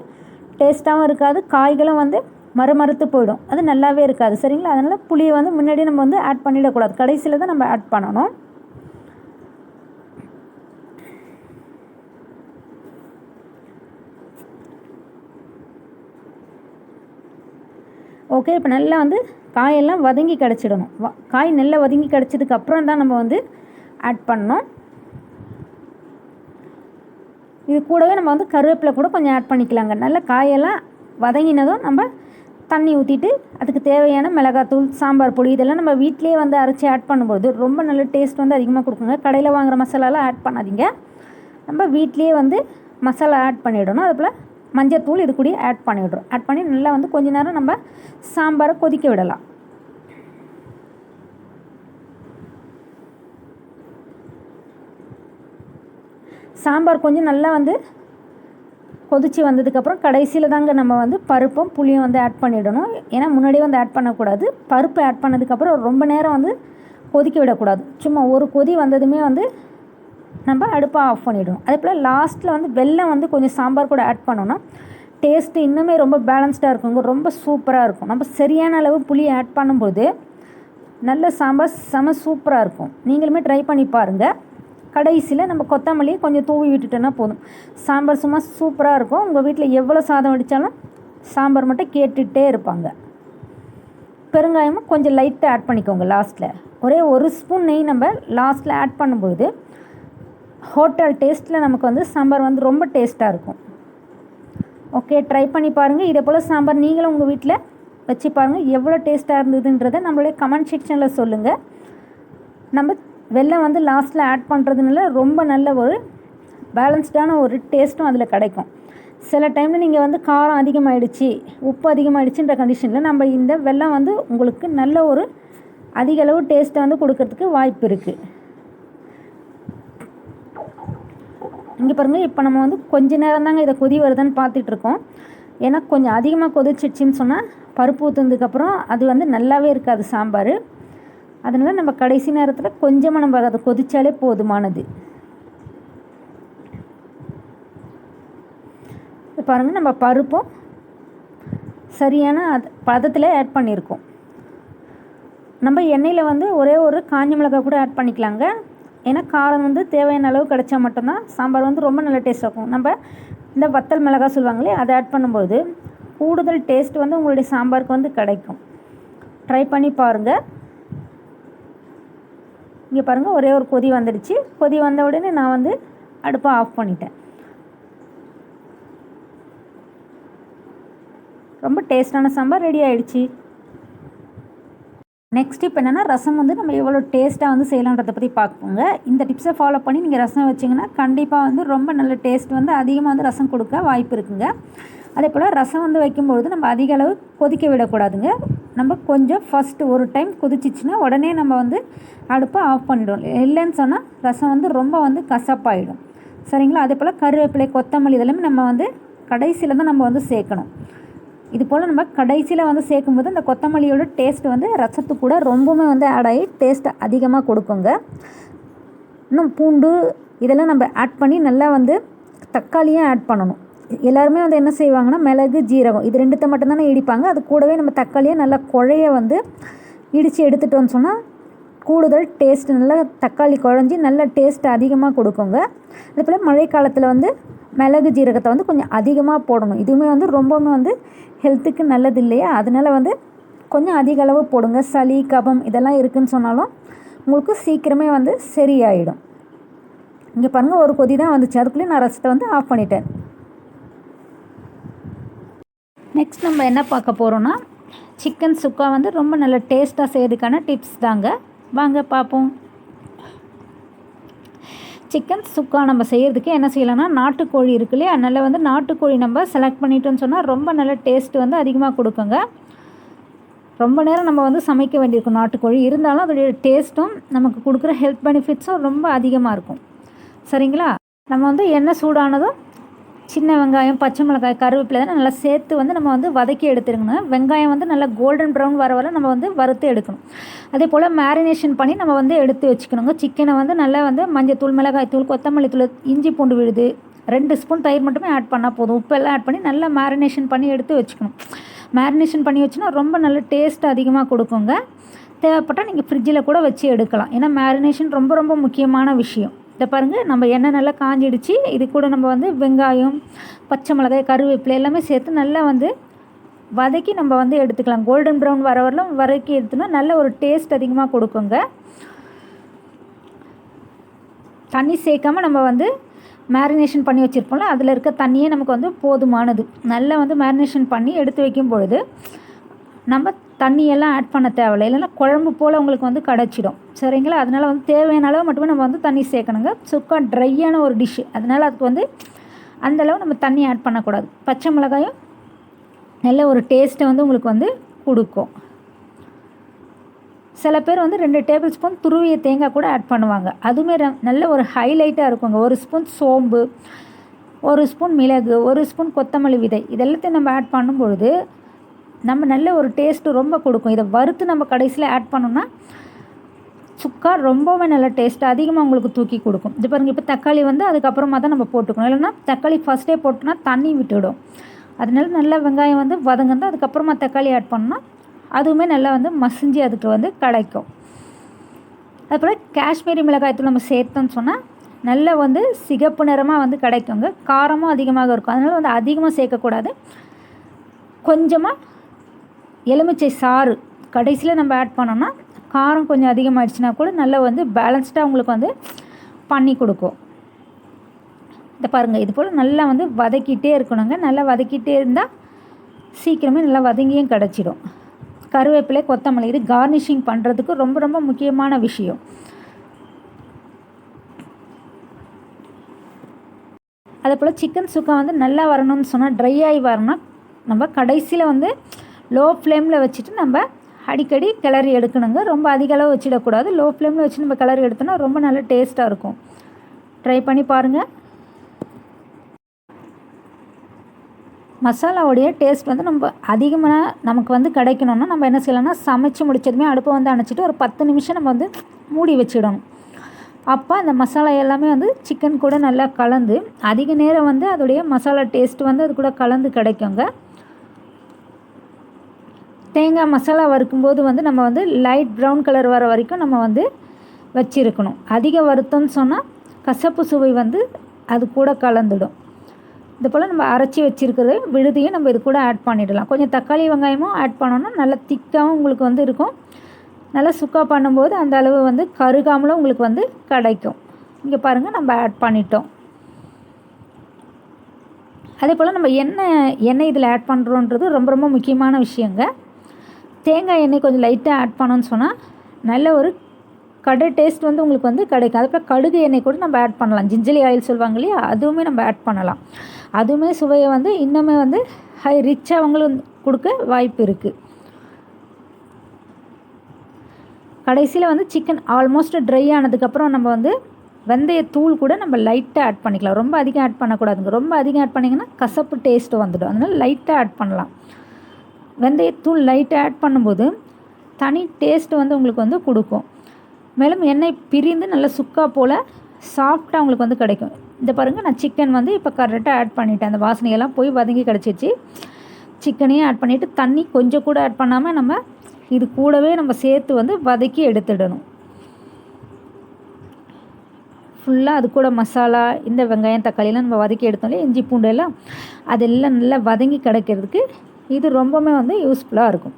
டேஸ்ட்டாகவும் இருக்காது, காய்களும் வந்து மறுத்து போயிடும், அது நல்லாவே இருக்காது. சரிங்களா. அதனால் புளியை வந்து முன்னாடியே நம்ம வந்து ஆட் பண்ணிடக்கூடாது, கடைசியில் தான் நம்ம ஆட் பண்ணணும். ஓகே. இப்போ நல்லா வந்து காயெல்லாம் வதங்கி கிடச்சிடணும். காய் நல்லா வதங்கி கிடச்சதுக்கு அப்புறம் தான் நம்ம வந்து ஆட் பண்ணணும். இது கூடவே நம்ம வந்து கருவேப்பிலை கூட கொஞ்சம் ஆட் பண்ணிக்கலாங்க. நல்லா காயெல்லாம் வதங்கினதும் நம்ம தண்ணி ஊற்றிட்டு அதுக்கு தேவையான மிளகாத்தூள், சாம்பார் பொடி இதெல்லாம் நம்ம வீட்டிலேயே வந்து அரைச்சி ஆட் பண்ணும்போது ரொம்ப நல்ல டேஸ்ட் வந்து அதிகமாக கொடுக்குங்க. கடையில் வாங்குகிற மசாலாலாம் ஆட் பண்ணாதீங்க. நம்ம வீட்டிலேயே வந்து மசாலா ஆட் பண்ணிவிடணும். அதுபோல் மஞ்சத்தூள் இது கூட ஆட் பண்ணிவிடுறோம். ஆட் பண்ணி நல்லா வந்து கொஞ்ச நேரம் நம்ம சாம்பாரை கொதிக்க விடலாம். சாம்பார் கொஞ்சம் நல்லா வந்து கொதித்து வந்ததுக்கப்புறம் கடைசியில் தாங்க நம்ம வந்து பருப்பும் புளியும் வந்து ஆட் பண்ணிவிடணும். ஏன்னா முன்னாடியே வந்து ஆட் பண்ணக்கூடாது. பருப்பு ஆட் பண்ணதுக்கப்புறம் ரொம்ப நேரம் வந்து கொதிக்க விடக்கூடாது. சும்மா ஒரு கொதி வந்ததுமே வந்து நம்ம அடுப்பை ஆஃப் பண்ணிவிடணும். அதே போல் லாஸ்ட்டில் வந்து வெல்லம் வந்து கொஞ்சம் சாம்பார் கூட ஆட் பண்ணோன்னா டேஸ்ட்டு இன்னுமே ரொம்ப பேலன்ஸ்டாக இருக்குங்க, ரொம்ப சூப்பராக இருக்கும். நம்ம சரியான அளவு புளி ஆட் பண்ணும்போது நல்ல சாம்பார் செம சூப்பராக இருக்கும். நீங்களுமே ட்ரை பண்ணி பாருங்கள். கடைசியில் நம்ம கொத்தமல்லியை கொஞ்சம் தூவி விட்டுட்டோன்னா போதும், சாம்பார் சும்மா சூப்பராக இருக்கும். உங்கள் வீட்டில் எவ்வளோ சாதம் வடித்தாலும் சாம்பார் மட்டும் கேட்டுகிட்டே இருப்பாங்க. பெருங்காயமும் கொஞ்சம் லைட்டாக ஆட் பண்ணிக்கோங்க லாஸ்ட்டில். ஒரே ஒரு ஸ்பூன் நெய் நம்ம லாஸ்ட்டில் ஆட் பண்ணும்பொழுது ஹோட்டல் டேஸ்ட்டில் நமக்கு வந்து சாம்பார் வந்து ரொம்ப டேஸ்ட்டாக இருக்கும். ஓகே, ட்ரை பண்ணி பாருங்கள். இதே போல் சாம்பார் நீங்களும் உங்கள் வீட்டில் வச்சு பாருங்கள். எவ்வளோ டேஸ்ட்டாக இருந்ததுன்றதை நம்மளுடைய கமெண்ட் செக்ஷனில் சொல்லுங்கள். நம்ம வெல்லம் வந்து லாஸ்ட்டில் ஆட் பண்ணுறதுனால ரொம்ப நல்ல ஒரு பேலன்ஸ்டான ஒரு டேஸ்ட்டும் அதில் கிடைக்கும். சில டைமில் நீங்கள் வந்து காரம் அதிகமாகிடுச்சு, உப்பு அதிகமாகிடுச்சுன்ற கண்டிஷனில் நம்ம இந்த வெல்லம் வந்து உங்களுக்கு நல்ல ஒரு அதிக அளவு டேஸ்ட்டை வந்து கொடுக்கறதுக்கு வாய்ப்பு இருக்குது. இங்கே பாருங்கள், இப்போ நம்ம வந்து கொஞ்ச நேரம் தாங்க இதை கொதி வருதுன்னு பார்த்துட்ருக்கோம். ஏன்னா கொஞ்சம் அதிகமாக கொதிச்சிடுச்சின்னு சொன்னால் பருப்பு ஊற்றுனதுக்கப்புறம் அது வந்து நல்லாவே இருக்காது சாம்பார். அதனால் நம்ம கடைசி நேரத்தில் கொஞ்சமாக நம்ம அதை கொதித்தாலே போதுமானது. பாருங்கள், நம்ம பருப்பும் சரியான பதத்தில் ஆட் பண்ணியிருக்கோம். நம்ம எண்ணெயில் வந்து ஒரே ஒரு காஞ்ச மிளகாய் கூட ஆட் பண்ணிக்கலாங்க. ஏன்னா காரம் வந்து தேவையான அளவு கிடைச்சா மட்டும்தான் சாம்பார் வந்து ரொம்ப நல்ல டேஸ்ட்டாக இருக்கும். நம்ம இந்த வத்தல் மிளகாய் சொல்லுவாங்களே அதை ஆட் பண்ணும்போது கூடுதல் டேஸ்ட் வந்து உங்களுடைய சாம்பாருக்கு வந்து கிடைக்கும். ட்ரை பண்ணி பாருங்கள். இங்கே பாருங்கள், ஒரே ஒரு கொதி வந்துடுச்சு. கொதி வந்த உடனே நான் வந்து அடுப்பை ஆஃப் பண்ணிட்டேன். ரொம்ப டேஸ்டான சாம்பார் ரெடி ஆகிடுச்சு. நெக்ஸ்ட் இப்போ என்னென்னா, ரசம் வந்து நம்ம எவ்வளோ டேஸ்ட்டாக வந்து செய்யலான்றதை பற்றி பார்ப்போங்க. இந்த டிப்ஸை ஃபாலோ பண்ணி நீங்கள் ரசம் வச்சிங்கன்னா கண்டிப்பாக வந்து ரொம்ப நல்ல டேஸ்ட் வந்து அதிகமாக வந்து ரசம் கொடுக்க வாய்ப்பு இருக்குங்க. அதே போல் ரசம் வந்து வைக்கும்பொழுது நம்ம அதிக அளவு கொதிக்க விடக்கூடாதுங்க. நம்ம கொஞ்சம் ஃபஸ்ட்டு ஒரு டைம் கொதிச்சிச்சின்னா உடனே நம்ம வந்து அடுப்பை ஆஃப் பண்ணிவிடுவோம். இல்லைன்னு சொன்னால் ரசம் வந்து ரொம்ப வந்து கசப்பாயிடும். சரிங்களா? அதே போல் கருவேப்பிலை, கொத்தமல்லி இதெல்லாமே நம்ம வந்து கடைசியில் தான் நம்ம வந்து சேர்க்கணும். இது போல் நம்ம கடைசியில் வந்து சேர்க்கும்போது அந்த கொத்தமல்லியோட டேஸ்ட் வந்து ரசத்துக்கு கூட ரொம்பவுமே வந்து ஆட் ஆகி டேஸ்ட் அதிகமாக கொடுக்குங்க. இன்னும் பூண்டு இதெல்லாம் நம்ம ஆட் பண்ணி நல்லா வந்து தக்காளியும் ஆட் பண்ணணும். எல்லாருமே வந்து என்ன செய்வாங்கன்னா, மிளகு, ஜீரகம் இது ரெண்டுத்தை மட்டும்தானே இடிப்பாங்க. அது கூடவே நம்ம தக்காளியை நல்லா குழைய வந்து இடித்து எடுத்துட்டோன்னு சொன்னால் கூடுதல் டேஸ்ட், நல்லா தக்காளி குழஞ்சி நல்ல டேஸ்ட் அதிகமாக கொடுக்குங்க. அதே போல் மழைக்காலத்தில் வந்து மிளகு, ஜீரகத்தை வந்து கொஞ்சம் அதிகமாக போடணும். இதுவுமே வந்து ரொம்பவுமே வந்து ஹெல்த்துக்கு நல்லது இல்லையா? அதனால் வந்து கொஞ்சம் அதிக அளவு போடுங்க. சளி, கபம் இதெல்லாம் இருக்குதுன்னு சொன்னாலும் உங்களுக்கு சீக்கிரமே வந்து சரியாயிடும். இங்கே பாருங்கள், ஒரு கொதி தான் வந்துச்சு. அதுக்குள்ளேயே நான் ரசத்தை வந்து ஆஃப் பண்ணிட்டேன். நெக்ஸ்ட் நம்ம என்ன பார்க்க போகிறோன்னா, சிக்கன் சுக்கா வந்து ரொம்ப நல்ல டேஸ்ட்டாக செய்யறதுக்கான டிப்ஸ் தாங்க. வாங்க பார்ப்போம். சிக்கன் சுக்கா நம்ம செய்கிறதுக்கு என்ன செய்யலாம்னா, நாட்டுக்கோழி இருக்கு இல்லையா, அதனால் வந்து நாட்டுக்கோழி நம்ம செலக்ட் பண்ணிட்டோன்னு சொன்னால் ரொம்ப நல்ல டேஸ்ட்டு வந்து அதிகமாக கொடுக்குங்க. ரொம்ப நேரம் நம்ம வந்து சமைக்க வேண்டியிருக்கும் நாட்டுக்கோழி. இருந்தாலும் அதோடைய டேஸ்ட்டும் நமக்கு கொடுக்குற ஹெல்த் பெனிஃபிட்ஸும் ரொம்ப அதிகமாக இருக்கும். சரிங்களா? நம்ம வந்து எண்ணெய் சூடானதும் சின்ன வெங்காயம், பச்சை மிளகாய், கருவேப்பிலை தான் நல்லா சேர்த்து வந்து நம்ம வந்து வதக்கி எடுத்துருக்கணும். வெங்காயம் வந்து நல்லா கோல்டன் ப்ரௌன் வர நம்ம வந்து வறுத்து எடுக்கணும். அதே போல் மேரினேஷன் பண்ணி நம்ம வந்து எடுத்து வச்சுக்கணுங்க. சிக்கனை வந்து நல்லா வந்து மஞ்சத்தூள், மிளகாய் தூள், கொத்தமல்லி தூள், இஞ்சி பூண்டு விழுது, 2 ஸ்பூன் தயிர் மட்டுமே ஆட் பண்ணால் போதும். உப்பெல்லாம் ஆட் பண்ணி நல்லா மேரினேஷன் பண்ணி எடுத்து வச்சுக்கணும். மேரினேஷன் பண்ணி வச்சுன்னா ரொம்ப நல்ல டேஸ்ட் அதிகமாக கொடுக்குங்க. தேவைப்பட்டால் நீங்கள் ஃப்ரிட்ஜில் கூட வச்சு எடுக்கலாம். ஏன்னா மேரினேஷன் ரொம்ப ரொம்ப முக்கியமான விஷயம். இதை பாருங்கள், நம்ம எண்ணெய் நல்லா காஞ்சிடுச்சு. இது கூட நம்ம வந்து வெங்காயம், பச்சை மிளகாய், கருவேப்பிலை எல்லாமே சேர்த்து நல்லா வந்து வதக்கி நம்ம வந்து எடுத்துக்கலாம். கோல்டன் ப்ரௌன் வரலாம் வதக்கி எடுத்தோம்னா நல்ல ஒரு டேஸ்ட் அதிகமாக கொடுக்குங்க. தண்ணி சேர்க்காமல் நம்ம வந்து மேரினேஷன் பண்ணி வச்சுருப்போம்ல, அதில் இருக்க தண்ணியே நமக்கு வந்து போதுமானது. நல்லா வந்து மேரினேஷன் பண்ணி எடுத்து வைக்கும் பொழுது நம்ம தண்ணியெல்லாம் ஆட் பண்ண தேவையில்லை. இல்லைன்னா குழம்பு போல் உங்களுக்கு வந்து கிடச்சிடும். சரிங்களா? அதனால் வந்து தேவையான அளவு மட்டுமே நம்ம வந்து தண்ணி சேர்க்கணுங்க. சுக்கா ட்ரையான ஒரு டிஷ்ஷு, அதனால் அதுக்கு வந்து அந்தளவு நம்ம தண்ணி ஆட் பண்ணக்கூடாது. பச்சை மிளகாயும் நல்ல ஒரு டேஸ்ட்டை வந்து உங்களுக்கு வந்து கொடுக்கும். சில பேர் வந்து 2 டேபிள் ஸ்பூன் துருவிய தேங்காய் கூட ஆட் பண்ணுவாங்க. அதுவுமே நல்ல ஒரு ஹைலைட்டாக இருக்குங்க. 1 ஸ்பூன் சோம்பு, 1 ஸ்பூன் மிளகு, 1 ஸ்பூன் கொத்தமல்லி விதை இதெல்லாத்தையும் நம்ம ஆட் பண்ணும்பொழுது நம்ம நல்ல ஒரு டேஸ்ட்டு ரொம்ப கொடுக்கும். இதை வறுத்து நம்ம கடைசியில் ஆட் பண்ணோம்னா சுக்கா ரொம்பவே நல்ல டேஸ்ட்டு அதிகமாக உங்களுக்கு தூக்கி கொடுக்கும். இது பாருங்கள், இப்போ தக்காளி வந்து அதுக்கப்புறமா தான் நம்ம போட்டுக்கணும். இல்லைன்னா தக்காளி ஃபஸ்ட்டே போட்டோன்னா தண்ணி விட்டுவிடும். அதனால நல்லா வெங்காயம் வந்து வதங்கந்து அதுக்கப்புறமா தக்காளி ஆட் பண்ணால் அதுவுமே நல்லா வந்து மசிஞ்சு அதுக்கு வந்து கிடைக்கும். அதுபோல் காஷ்மீரி மிளகாய்த்தூள் நம்ம சேர்த்தோன்னு சொன்னால் நல்லா வந்து சிகப்பு நிறமாக வந்து கிடைக்குங்க. காரமும் அதிகமாக இருக்கும். அதனால் வந்து அதிகமாக சேர்க்கக்கூடாது. கொஞ்சமாக எலுமிச்சை சாறு கடைசியில் நம்ம ஆட் பண்ணோன்னா காரம் கொஞ்சம் அதிகமாகிடுச்சுன்னா கூட நல்லா வந்து பேலன்ஸ்டாக உங்களுக்கு வந்து பண்ணி கொடுக்கும். இதை பாருங்கள், இது போல் நல்லா வந்து வதக்கிட்டே இருக்கணுங்க. நல்லா வதக்கிட்டே இருந்தால் சீக்கிரமே நல்லா வதங்கியும் கிடச்சிடும். கருவேப்பிலை, கொத்தமல்லி இது கார்னிஷிங் பண்ணுறதுக்கு ரொம்ப ரொம்ப முக்கியமான விஷயம். அதே போல் சிக்கன் சுக்கா வந்து நல்லா வரணும்னு சொன்னால், ட்ரை ஆகி வரணும்னா நம்ம கடைசியில் வந்து லோ ஃப்ளேமில் வச்சுட்டு நம்ம அடிக்கடி கிளறி எடுக்கணுங்க. ரொம்ப அதிக அளவு வச்சிடக்கூடாது. லோ ஃப்ளேமில் வச்சு நம்ம கிளறி எடுத்தோன்னா ரொம்ப நல்ல டேஸ்ட்டாக இருக்கும். ட்ரை பண்ணி பாருங்கள். மசாலாவுடைய டேஸ்ட் வந்து நம்ம அதிகமாக நமக்கு வந்து கிடைக்கணுன்னா நம்ம என்ன செய்யலாம்னா, சமைச்சு முடிச்சதுமே அடுப்பை வந்து அணைச்சிட்டு ஒரு 10 நிமிஷம் நம்ம வந்து மூடி வச்சிடணும். அப்போ அந்த மசாலா எல்லாமே வந்து சிக்கன் கூட நல்லா கலந்து அதிக நேரம் வந்து அதோடைய மசாலா டேஸ்ட் வந்து அது கூட கலந்து கிடைக்குங்க. தேங்காய் மசாலா வறுக்கும்போது வந்து நம்ம வந்து லைட் ப்ரௌன் கலர் வர வரைக்கும் நம்ம வந்து வச்சிருக்கணும். அதிக வறுத்தோம்னு சொன்னால் கசப்பு சுவை வந்து அது கூட கலந்துடும். இது போல் நம்ம அரைச்சி வச்சுருக்கிறது விழுதியும் நம்ம இது கூட ஆட் பண்ணிடலாம். கொஞ்சம் தக்காளி வெங்காயமும் ஆட் பண்ணோன்னா நல்லா திக்காகவும் உங்களுக்கு வந்து இருக்கும். நல்லா சுக்கா பண்ணும்போது அந்த அளவு வந்து கருகாமலும் உங்களுக்கு வந்து கிடைக்கும். இங்கே பாருங்கள், நம்ம ஆட் பண்ணிட்டோம். அதே போல் நம்ம எண்ணெய் இதில் ஆட் பண்ணுறோன்றது ரொம்ப ரொம்ப முக்கியமான விஷயங்க. தேங்காய் எண்ணெய் கொஞ்சம் லைட்டாக ஆட் பண்ணோன்னு சொன்னால் நல்ல ஒரு கடை டேஸ்ட் வந்து உங்களுக்கு வந்து கிடைக்கும். அதுக்கப்புறம் கடுகு எண்ணெய் கூட நம்ம ஆட் பண்ணலாம். ஜிஞ்சலி ஆயில் சொல்லுவாங்க இல்லையா, அதுவுமே நம்ம ஆட் பண்ணலாம். அதுவுமே சுவையை வந்து இன்னுமே வந்து ரிச்சாக அவங்களும் கொடுக்க வாய்ப்பு இருக்குது. கடைசியில் வந்து சிக்கன் ஆல்மோஸ்ட் ட்ரை ஆனதுக்கப்புறம் நம்ம வந்து வெந்தயத்தூள் கூட நம்ம லைட்டாக ஆட் பண்ணிக்கலாம். ரொம்ப அதிகம் ஆட் பண்ணக்கூடாதுங்க. ரொம்ப அதிகம் ஆட் பண்ணிங்கன்னா கசப்பு டேஸ்ட்டு வந்துடும். அதனால் லைட்டாக ஆட் பண்ணலாம். வெந்தயத்தூள் லைட்டாக ஆட் பண்ணும்போது தனி டேஸ்ட்டு வந்து உங்களுக்கு வந்து கொடுக்கும். மேலும் எண்ணெய் பிரிந்து நல்ல சுக்கா போல் சாஃப்டாக உங்களுக்கு வந்து கிடைக்கும். இந்த பாருங்கள், நான் சிக்கன் வந்து இப்போ கரெக்டாக ஆட் பண்ணிவிட்டேன். அந்த வாசனையெல்லாம் போய் வதங்கி கிடச்சிச்சு. சிக்கனையும் ஆட் பண்ணிவிட்டு தண்ணி கொஞ்சம் கூட ஆட் பண்ணாமல் நம்ம இது கூடவே நம்ம சேர்த்து வந்து வதக்கி எடுத்துடணும். ஃபுல்லாக அது கூட மசாலா, இந்த வெங்காயம் தக்காளியெல்லாம் நம்ம வதக்கி எடுத்தோம்லே, இஞ்சி பூண்டு எல்லாம் அதெல்லாம் நல்லா வதங்கி கிடைக்கிறதுக்கு இது ரொம்பவுமே வந்து யூஸ்ஃபுல்லாக இருக்கும்.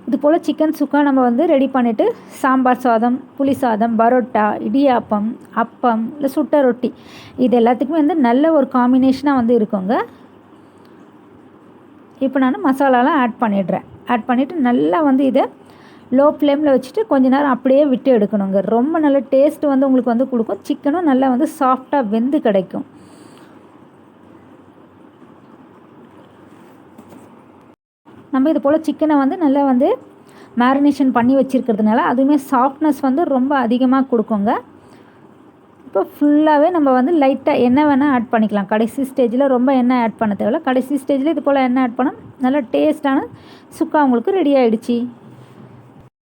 இது போல் சிக்கன் சுக்கா நம்ம வந்து ரெடி பண்ணிவிட்டு சாம்பார் சாதம், புளி சாதம், பரோட்டா, இடியாப்பம், அப்பம், இல்லை சுட்ட ரொட்டி இது எல்லாத்துக்குமே வந்து நல்ல ஒரு காம்பினேஷனாக வந்து இருக்குங்க. இப்போ நான் மசாலாலாம் ஆட் பண்ணிடுறேன். ஆட் பண்ணிவிட்டு நல்லா வந்து இதை லோ ஃப்ளேமில் வச்சுட்டு கொஞ்ச நேரம் அப்படியே விட்டு எடுக்கணுங்க. ரொம்ப நல்ல டேஸ்ட்டு வந்து உங்களுக்கு வந்து கொடுக்கும். சிக்கனும் நல்லா வந்து சாஃப்டாக வெந்து கிடைக்கும். நம்ம இது போல் சிக்கனை வந்து நல்லா வந்து மேரினேஷன் பண்ணி வச்சுருக்கிறதுனால அதுவுமே சாஃப்ட்னஸ் வந்து ரொம்ப அதிகமாக கொடுக்குங்க. இப்போ ஃபுல்லாகவே நம்ம வந்து லைட்டாக எண்ணெய் வேணால் ஆட் பண்ணிக்கலாம். கடைசி ஸ்டேஜில் ரொம்ப எண்ணெய் ஆட் பண்ண தேவையில்ல. கடைசி ஸ்டேஜில் இது போல் எண்ணெய் ஆட் பண்ணால் நல்லா டேஸ்ட்டான சுக்கா உங்களுக்கு ரெடி ஆகிடுச்சு.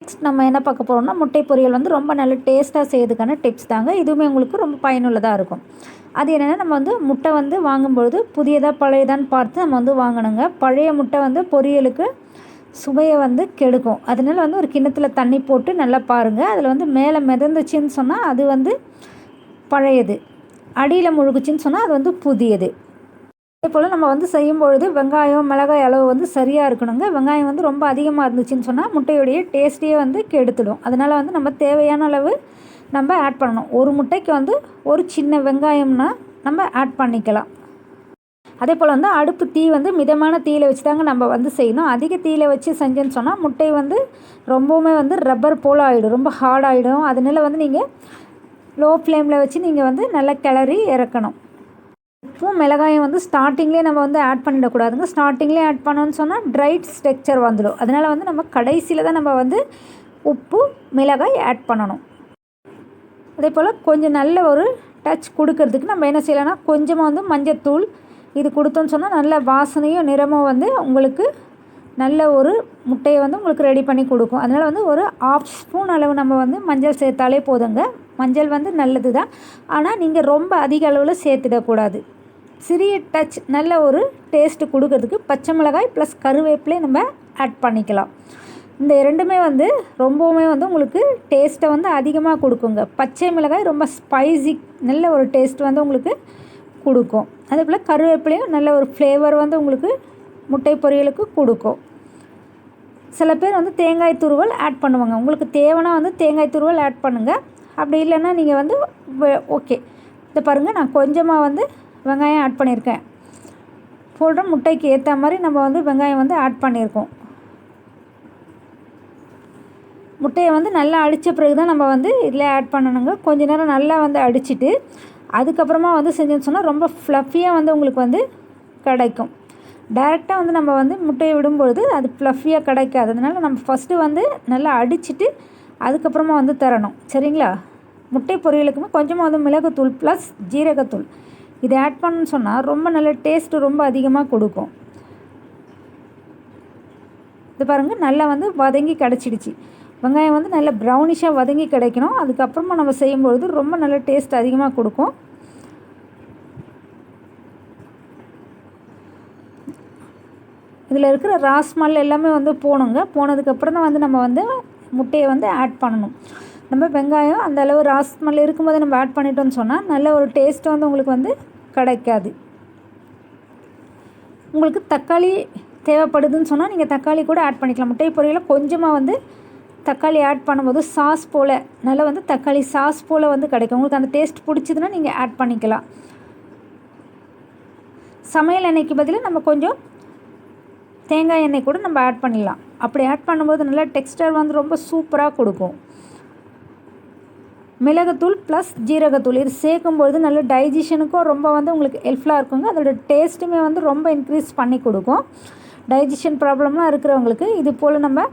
நெக்ஸ்ட் நம்ம என்ன பார்க்க போகிறோம்னா, முட்டை பொரியல் வந்து ரொம்ப நல்ல டேஸ்ட்டாக செய்யறதுக்கான டிப்ஸ் தாங்க. இதுவுமே உங்களுக்கு ரொம்ப பயனுள்ளதாக இருக்கும். அது என்னென்னா, நம்ம வந்து முட்டை வந்து வாங்கும்பொழுது புதியதாக பழையதான்னு பார்த்து நம்ம வந்து வாங்கணுங்க. பழைய முட்டை வந்து பொரியலுக்கு சுவையை வந்து கெடுக்கும். அதனால் வந்து ஒரு கிண்ணத்தில் தண்ணி போட்டு நல்லா பாருங்கள். அதில் வந்து மேலே மிதந்துச்சின்னு சொன்னால் அது வந்து பழையது, அடியில் முழுகுச்சின்னு சொன்னால் அது வந்து புதியது. அதே போல் நம்ம வந்து செய்யும்பொழுது வெங்காயம், மிளகாய் அளவு வந்து சரியாக இருக்கணுங்க. வெங்காயம் வந்து ரொம்ப அதிகமாக இருந்துச்சுன்னு சொன்னால் முட்டையுடைய டேஸ்ட்டையே வந்து கெடுத்துடும். அதனால் வந்து நம்ம தேவையான அளவு நம்ம ஆட் பண்ணணும். ஒரு முட்டைக்கு வந்து ஒரு சின்ன வெங்காயம்னா நம்ம ஆட் பண்ணிக்கலாம். அதே போல் வந்து அடுப்பு தீ வந்து மிதமான தீயில் வச்சு தாங்க நம்ம வந்து செய்யணும். அதிக தீயில் வச்சு செஞ்சேன்னு சொன்னால் முட்டை வந்து ரொம்பவுமே வந்து ரப்பர் போல் ஆகிடும், ரொம்ப ஹார்ட் ஆகிடும். அதனால் வந்து நீங்கள் லோ ஃப்ளேமில் வச்சு நீங்கள் வந்து நல்லா கிளறி இறக்கணும். உப்பும் மிளகாயும் வந்து ஸ்டார்டிங்லேயே நம்ம வந்து ஆட் பண்ணிடக்கூடாதுங்க. ஸ்டார்டிங்லேயே ஆட் பண்ணோன்னு சொன்னால் ட்ரை டெக்ஸ்சர் வந்துடும். அதனால் வந்து நம்ம கடைசியில் தான் நம்ம வந்து உப்பு மிளகாய் ஆட் பண்ணணும். அதே போல் கொஞ்சம் நல்ல ஒரு டச் கொடுக்கறதுக்கு நம்ம என்ன செய்யலாம்னா, கொஞ்சமாக வந்து மஞ்சத்தூள் இது கொடுத்தோன்னு சொன்னால் நல்ல வாசனையும் நிறமும் வந்து உங்களுக்கு நல்ல ஒரு முட்டையை வந்து உங்களுக்கு ரெடி பண்ணி கொடுக்கும். அதனால் வந்து ஒரு 1/2 ஸ்பூன் அளவு நம்ம வந்து மஞ்சள் சேர்த்தாலே போதுங்க. மஞ்சள் வந்து நல்லது தான், ஆனால் நீங்கள் ரொம்ப அதிக அளவில் சேர்த்துடக்கூடாது. சிறிய டச் நல்ல ஒரு டேஸ்ட்டு கொடுக்கறதுக்கு பச்சை மிளகாய் ப்ளஸ் கருவேப்பிலை நம்ம ஆட் பண்ணிக்கலாம். இந்த ரெண்டுமே வந்து ரொம்பவுமே வந்து உங்களுக்கு டேஸ்ட்டை வந்து அதிகமாக கொடுக்குங்க. பச்சை மிளகாய் ரொம்ப ஸ்பைசி நல்ல ஒரு டேஸ்ட் வந்து உங்களுக்கு கொடுக்கும். அதே போல் கருவேப்பிலையும் நல்ல ஒரு ஃப்ளேவர் வந்து உங்களுக்கு முட்டை பொரியலுக்கு கொடுக்கும். சில பேர் வந்து தேங்காய் துருவல் ஆட் பண்ணுவாங்க. உங்களுக்கு தேவைன்னா வந்து தேங்காய் துருவல் ஆட் பண்ணுங்கள். அப்படி இல்லைன்னா நீங்கள் வந்து ஓகே. இதை பாருங்கள், நான் கொஞ்சமாக வந்து வெங்காயம் ஆட் பண்ணியிருக்கேன். போடுற முட்டைக்கு ஏற்ற மாதிரி நம்ம வந்து வெங்காயம் வந்து ஆட் பண்ணியிருக்கோம். முட்டையை வந்து நல்லா அடித்த பிறகு தான் நம்ம வந்து இதில் ஆட் பண்ணணுங்க. கொஞ்ச நேரம் நல்லா வந்து அடிச்சுட்டு அதுக்கப்புறமா வந்து செஞ்சோன்னு சொன்னால் ரொம்ப ஃப்ளஃபியாக வந்து உங்களுக்கு வந்து கிடைக்கும். டைரெக்டாக வந்து நம்ம வந்து முட்டையை விடும்பொழுது அது ஃப்ளஃபியாக கிடைக்காது. அதனால் நம்ம ஃபஸ்ட்டு வந்து நல்லா அடிச்சுட்டு அதுக்கப்புறமா வந்து தரணும். சரிங்களா? முட்டை பொரியலுக்குமே கொஞ்சமாக வந்து மிளகுத்தூள் ப்ளஸ் ஜீரகத்தூள் இதை ஆட் பண்ணணுன்னு சொன்னால் ரொம்ப நல்ல டேஸ்ட்டு ரொம்ப அதிகமாக கொடுக்கும். இது பாருங்கள், நல்லா வந்து வதங்கி கிடச்சிடுச்சு. வெங்காயம் வந்து நல்லா ப்ரௌனிஷாக வதங்கி கிடைக்கணும். அதுக்கப்புறமா நம்ம செய்யும்பொழுது ரொம்ப நல்ல டேஸ்ட் அதிகமாக கொடுக்கும். இதில் இருக்கிற ராஸ்மல் எல்லாமே வந்து போகணுங்க. போனதுக்கப்புறம் தான் வந்து நம்ம வந்து முட்டையை வந்து ஆட் பண்ணணும். நம்ம வெங்காயம் அந்த அளவு ராஸ்மல் இருக்கும்போது நம்ம ஆட் பண்ணிட்டோம்னு சொன்னால் நல்ல ஒரு டேஸ்ட்டு வந்து உங்களுக்கு வந்து கிடைக்காது. உங்களுக்கு தக்காளி தேவைப்படுதுன்னு சொன்னால் நீங்கள் தக்காளி கூட ஆட் பண்ணிக்கலாம். முட்டை பொரியலில் கொஞ்சமாக வந்து தக்காளி ஆட் பண்ணும்போது சாஸ் போல் நல்லா வந்து தக்காளி சாஸ் போல் வந்து கிடைக்கும். உங்களுக்கு அந்த டேஸ்ட் பிடிச்சதுன்னா நீங்கள் ஆட் பண்ணிக்கலாம். சமையல் எண்ணெய்க்கு பதிலாக நம்ம கொஞ்சம் தேங்காய் எண்ணெய் கூட நம்ம ஆட் பண்ணிடலாம். அப்படி ஆட் பண்ணும்போது நல்லா டெக்ஸ்டர் வந்து ரொம்ப சூப்பராக கொடுக்கும். மிளகுத்தூள் ப்ளஸ் ஜீரகத்தூள் இது சேர்க்கும்பொழுது நல்ல டைஜஷனுக்கும் ரொம்ப வந்து உங்களுக்கு ஹெல்ப்ஃபுல்லாக இருக்குங்க. அதோட டேஸ்ட்டுமே வந்து ரொம்ப இன்க்ரீஸ் பண்ணி கொடுக்கும். டைஜஷன் ப்ராப்ளம்லாம் இருக்கிறவங்களுக்கு இது போல் நம்ம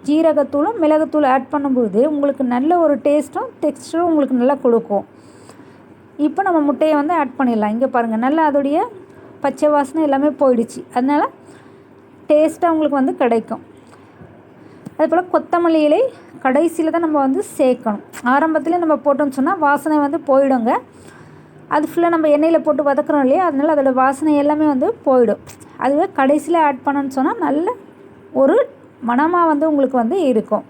ஜீரகத்தூளும் மிளகுத்தூள் ஆட் பண்ணும்போது உங்களுக்கு நல்ல ஒரு டேஸ்ட்டும் டெக்ஸ்டரும் உங்களுக்கு நல்லா கொடுக்கும். இப்போ நம்ம முட்டையை வந்து ஆட் பண்ணிடலாம். இங்கே பாருங்கள், நல்லா அதோடைய பச்சை வாசனை எல்லாமே போயிடுச்சு. அதனால் டேஸ்ட்டாக உங்களுக்கு வந்து கிடைக்கும். அதுபோல் கொத்தமல்லி இலை கடைசியில் தான் நம்ம வந்து சேர்க்கணும். ஆரம்பத்தில் நம்ம போட்டோம்னு சொன்னால் வாசனை வந்து போயிடுங்க. அது ஃபுல்லாக நம்ம எண்ணெயில் போட்டு வதக்குறோம் இல்லையா, அதனால் அதோடய வாசனை எல்லாமே வந்து போயிடும். அதுவே கடைசியில் ஆட் பண்ணணும்னு சொன்னால் நல்ல ஒரு மணமாக வந்து உங்களுக்கு வந்து இருக்கும்.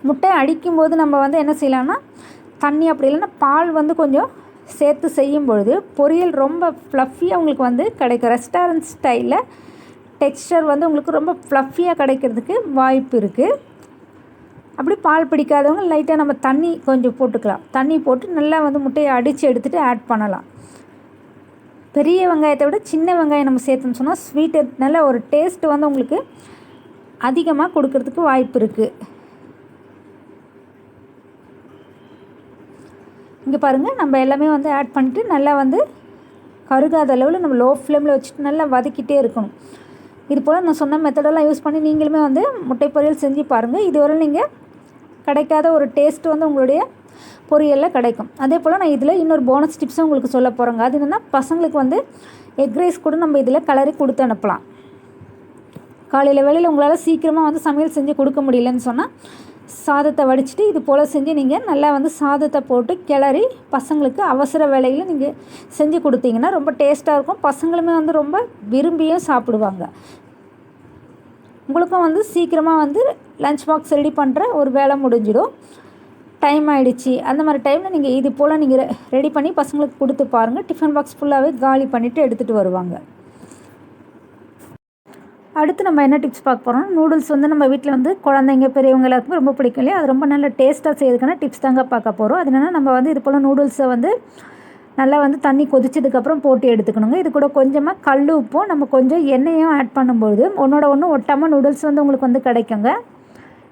முட்டை அடிக்கும்போது நம்ம வந்து என்ன செய்யலாம்னா தண்ணி அப்படி இல்லைன்னா பால் வந்து கொஞ்சம் சேர்த்து செய்யும் பொழுது பொரியல் ரொம்ப ஃப்ளஃபியாக உங்களுக்கு வந்து கிடைக்கும். ரெஸ்டாரண்ட் ஸ்டைலில் டெக்ஸ்டர் வந்து உங்களுக்கு ரொம்ப ஃப்ளஃபியாக கிடைக்கிறதுக்கு வாய்ப்பு இருக்குது. அப்படி பால் பிடிக்காதவங்க லைட்டாக நம்ம தண்ணி கொஞ்சம் போட்டுக்கலாம். தண்ணி போட்டு நல்லா வந்து முட்டையை அடித்து எடுத்துகிட்டு ஆட் பண்ணலாம். பெரிய வெங்காயத்தை விட சின்ன வெங்காயம் நம்ம சேர்த்தோம்னு சொன்னால் ஸ்வீட்டு நல்ல ஒரு டேஸ்ட்டு வந்து உங்களுக்கு அதிகமாக கொடுக்கறதுக்கு வாய்ப்பு இருக்குது. இங்கே பாருங்கள், நம்ம எல்லாமே வந்து ஆட் பண்ணிவிட்டு நல்லா வந்து கருகாத அளவில் நம்ம லோ ஃப்ளேமில் வச்சுட்டு நல்லா வதக்கிட்டே இருக்கணும். இது போல் நான் சொன்ன மெத்தடெல்லாம் யூஸ் பண்ணி நீங்களுமே வந்து முட்டை பொரியல் செஞ்சு பாருங்கள். இதுவரை நீங்கள் கிடைக்காத ஒரு டேஸ்ட்டு வந்து உங்களுடைய பொரியலில் கிடைக்கும். அதே போல் நான் இதில் இன்னொரு போனஸ் டிப்ஸும் உங்களுக்கு சொல்ல போகிறேங்க. அது என்னென்னா பசங்களுக்கு வந்து எக் ரைஸ் கூட நம்ம இதில் கலரி கொடுத்து அனுப்பலாம். காலையில் வேளையில் உங்களால் சீக்கிரமாக வந்து சமையல் செஞ்சு கொடுக்க முடியலன்னு சொன்னால் சாதத்தை வடிச்சிட்டு இது போல் செஞ்சு நீங்கள் நல்லா வந்து சாதத்தை போட்டு கிளறி பசங்களுக்கு அவசர வேலையில் நீங்கள் செஞ்சு கொடுத்தீங்கன்னா ரொம்ப டேஸ்ட்டாக இருக்கும். பசங்களுமே வந்து ரொம்ப விரும்பியும் சாப்பிடுவாங்க. உங்களுக்கும் வந்து சீக்கிரமாக வந்து லஞ்ச் பாக்ஸ் ரெடி பண்ணுற ஒரு வேலை முடிஞ்சிடும். டைம் ஆகிடுச்சி அந்த மாதிரி டைமில் நீங்கள் இது போல் நீங்கள் ரெடி பண்ணி பசங்களுக்கு கொடுத்து பாருங்கள். டிஃபன் பாக்ஸ் ஃபுல்லாகவே காலி பண்ணிவிட்டு எடுத்துகிட்டு வருவாங்க. அடுத்து நம்ம என்ன டிப்ஸ் பார்க்க போகிறோம். நூடுல்ஸ் வந்து நம்ம வீட்டில் வந்து குழந்தைங்க பெரியவங்க எல்லாருக்குமே ரொம்ப பிடிக்கும் இல்லையா, அது ரொம்ப நல்ல டேஸ்ட்டாக செய்யறதுக்கான டிப்ஸ் தாங்க பார்க்க போகிறோம். அது என்னென்னா நம்ம வந்து இது போல் நூடுல்ஸை வந்து நல்லா வந்து தண்ணி கொதிச்சதுக்கப்புறம் போட்டு எடுத்துக்கணுங்க. இது கூட கொஞ்சமாக கல் உப்பும் நம்ம கொஞ்சம் எண்ணெயும் ஆட் பண்ணும்போது ஒன்றோட ஒன்று ஒட்டாமல் நூடுல்ஸ் வந்து உங்களுக்கு வந்து கிடைக்குங்க.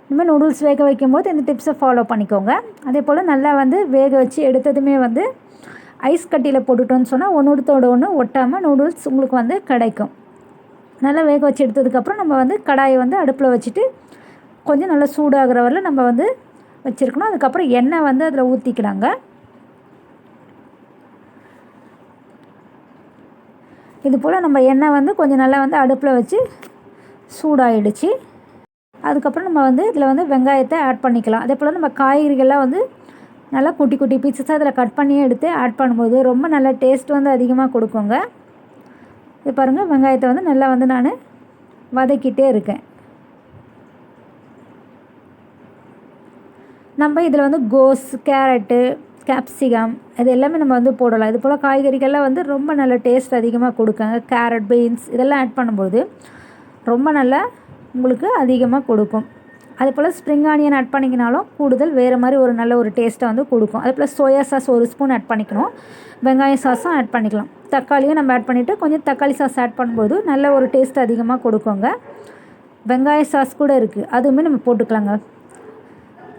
இனிமேல் நூடுல்ஸ் வேக வைக்கும்போது இந்த டிப்ஸை ஃபாலோ பண்ணிக்கோங்க. அதே போல் நல்லா வந்து வேக வச்சு எடுத்ததுமே வந்து ஐஸ் கட்டியில் போட்டுட்டோன்னு சொன்னால் ஒன்றோட ஒன்று ஒட்டாமல் நூடுல்ஸ் உங்களுக்கு வந்து கிடைக்கும். நல்லா வேக வச்சு எடுத்ததுக்கப்புறம் நம்ம வந்து கடாயை வந்து அடுப்பில் வச்சுட்டு கொஞ்சம் நல்லா சூடாகிற வரல நம்ம வந்து வச்சுருக்கணும். அதுக்கப்புறம் எண்ணெய் வந்து அதில் ஊற்றிக்கலாங்க. இது போல் நம்ம எண்ணெய் வந்து கொஞ்சம் நல்லா வந்து அடுப்பில் வச்சு சூடாகிடுச்சு. அதுக்கப்புறம் நம்ம வந்து இதில் வந்து வெங்காயத்தை ஆட் பண்ணிக்கலாம். அதே போல் நம்ம காய்கறிகள்லாம் வந்து நல்லா குட்டி குட்டி பீசஸாக அதில் கட் பண்ணி எடுத்து ஆட் பண்ணும்போது ரொம்ப நல்ல டேஸ்ட் வந்து அதிகமாக கொடுக்குங்க. இது பாருங்கள், வெங்காயத்தை வந்து நல்லா வந்து நான் வதக்கிட்டே இருக்கேன். நம்ம இதில் வந்து கோஸ், கேரட்டு, கேப்சிகம் இது எல்லாமே நம்ம வந்து போடலாம். இது போல் காய்கறிகள்லாம் வந்து ரொம்ப நல்ல டேஸ்ட் அதிகமாக கொடுக்குங்க. கேரட், பீன்ஸ் இதெல்லாம் ஆட் பண்ணும்போது ரொம்ப நல்லா உங்களுக்கு அதிகமாக கொடுக்கும். அதுபோல் ஸ்ப்ரிங் ஆனியன் ஆட் பண்ணிக்கினாலும் கூடுதல் வேறு மாதிரி ஒரு நல்ல ஒரு டேஸ்ட்டை வந்து கொடுக்கும். அதுபோல் சோயா சாஸ் 1 ஸ்பூன் ஆட் பண்ணிக்கணும். வெங்காய சாஸும் ஆட் பண்ணிக்கலாம். தக்காளியும் நம்ம ஆட் பண்ணிவிட்டு கொஞ்சம் தக்காளி சாஸ் ஆட் பண்ணும்போது நல்ல ஒரு டேஸ்ட் அதிகமாக கொடுக்குங்க. வெங்காய சாஸ் கூட இருக்குது, அதுவுமே நம்ம போட்டுக்கலாங்க.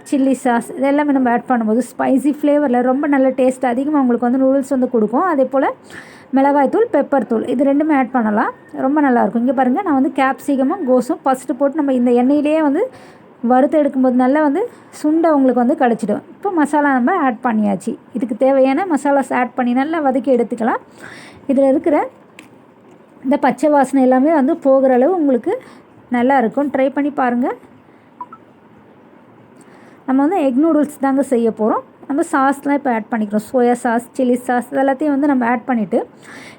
சில்லி சாஸ் இதெல்லாமே நம்ம ஆட் பண்ணும்போது ஸ்பைசி ஃப்ளேவரில் ரொம்ப நல்ல டேஸ்ட் அதிகமாக உங்களுக்கு வந்து நூடுல்ஸ் வந்து கொடுக்கும். அதே போல் மிளகாய் தூள், பெப்பர் தூள் இது 2மே ஆட் பண்ணலாம். ரொம்ப நல்லாயிருக்கும். இங்கே பாருங்கள், நான் வந்து கேப்சிகமும் கோஸும் ஃபஸ்ட்டு போட்டு நம்ம இந்த எண்ணெயிலே வந்து வறுத்து எடுக்கும்போது நல்லா வந்து சுண்டை உங்களுக்கு வந்து கிடச்சிடும். இப்போ மசாலா நம்ம ஆட் பண்ணியாச்சு. இதுக்கு தேவையான மசாலாஸ் ஆட் பண்ணி நல்லா வதக்கி எடுத்துக்கலாம். இதில் இருக்கிற இந்த பச்சை வாசனை எல்லாமே வந்து போகிற அளவு உங்களுக்கு நல்லா இருக்கும். ட்ரை பண்ணி பாருங்கள். நம்ம வந்து எக் நூடுல்ஸ் தாங்க செய்ய போகிறோம். நம்ம சாஸ்லாம் இப்போ ஆட் பண்ணிக்கிறோம். சோயா சாஸ், சில்லி சாஸ் இதெல்லாத்தையும் வந்து நம்ம ஆட் பண்ணிவிட்டு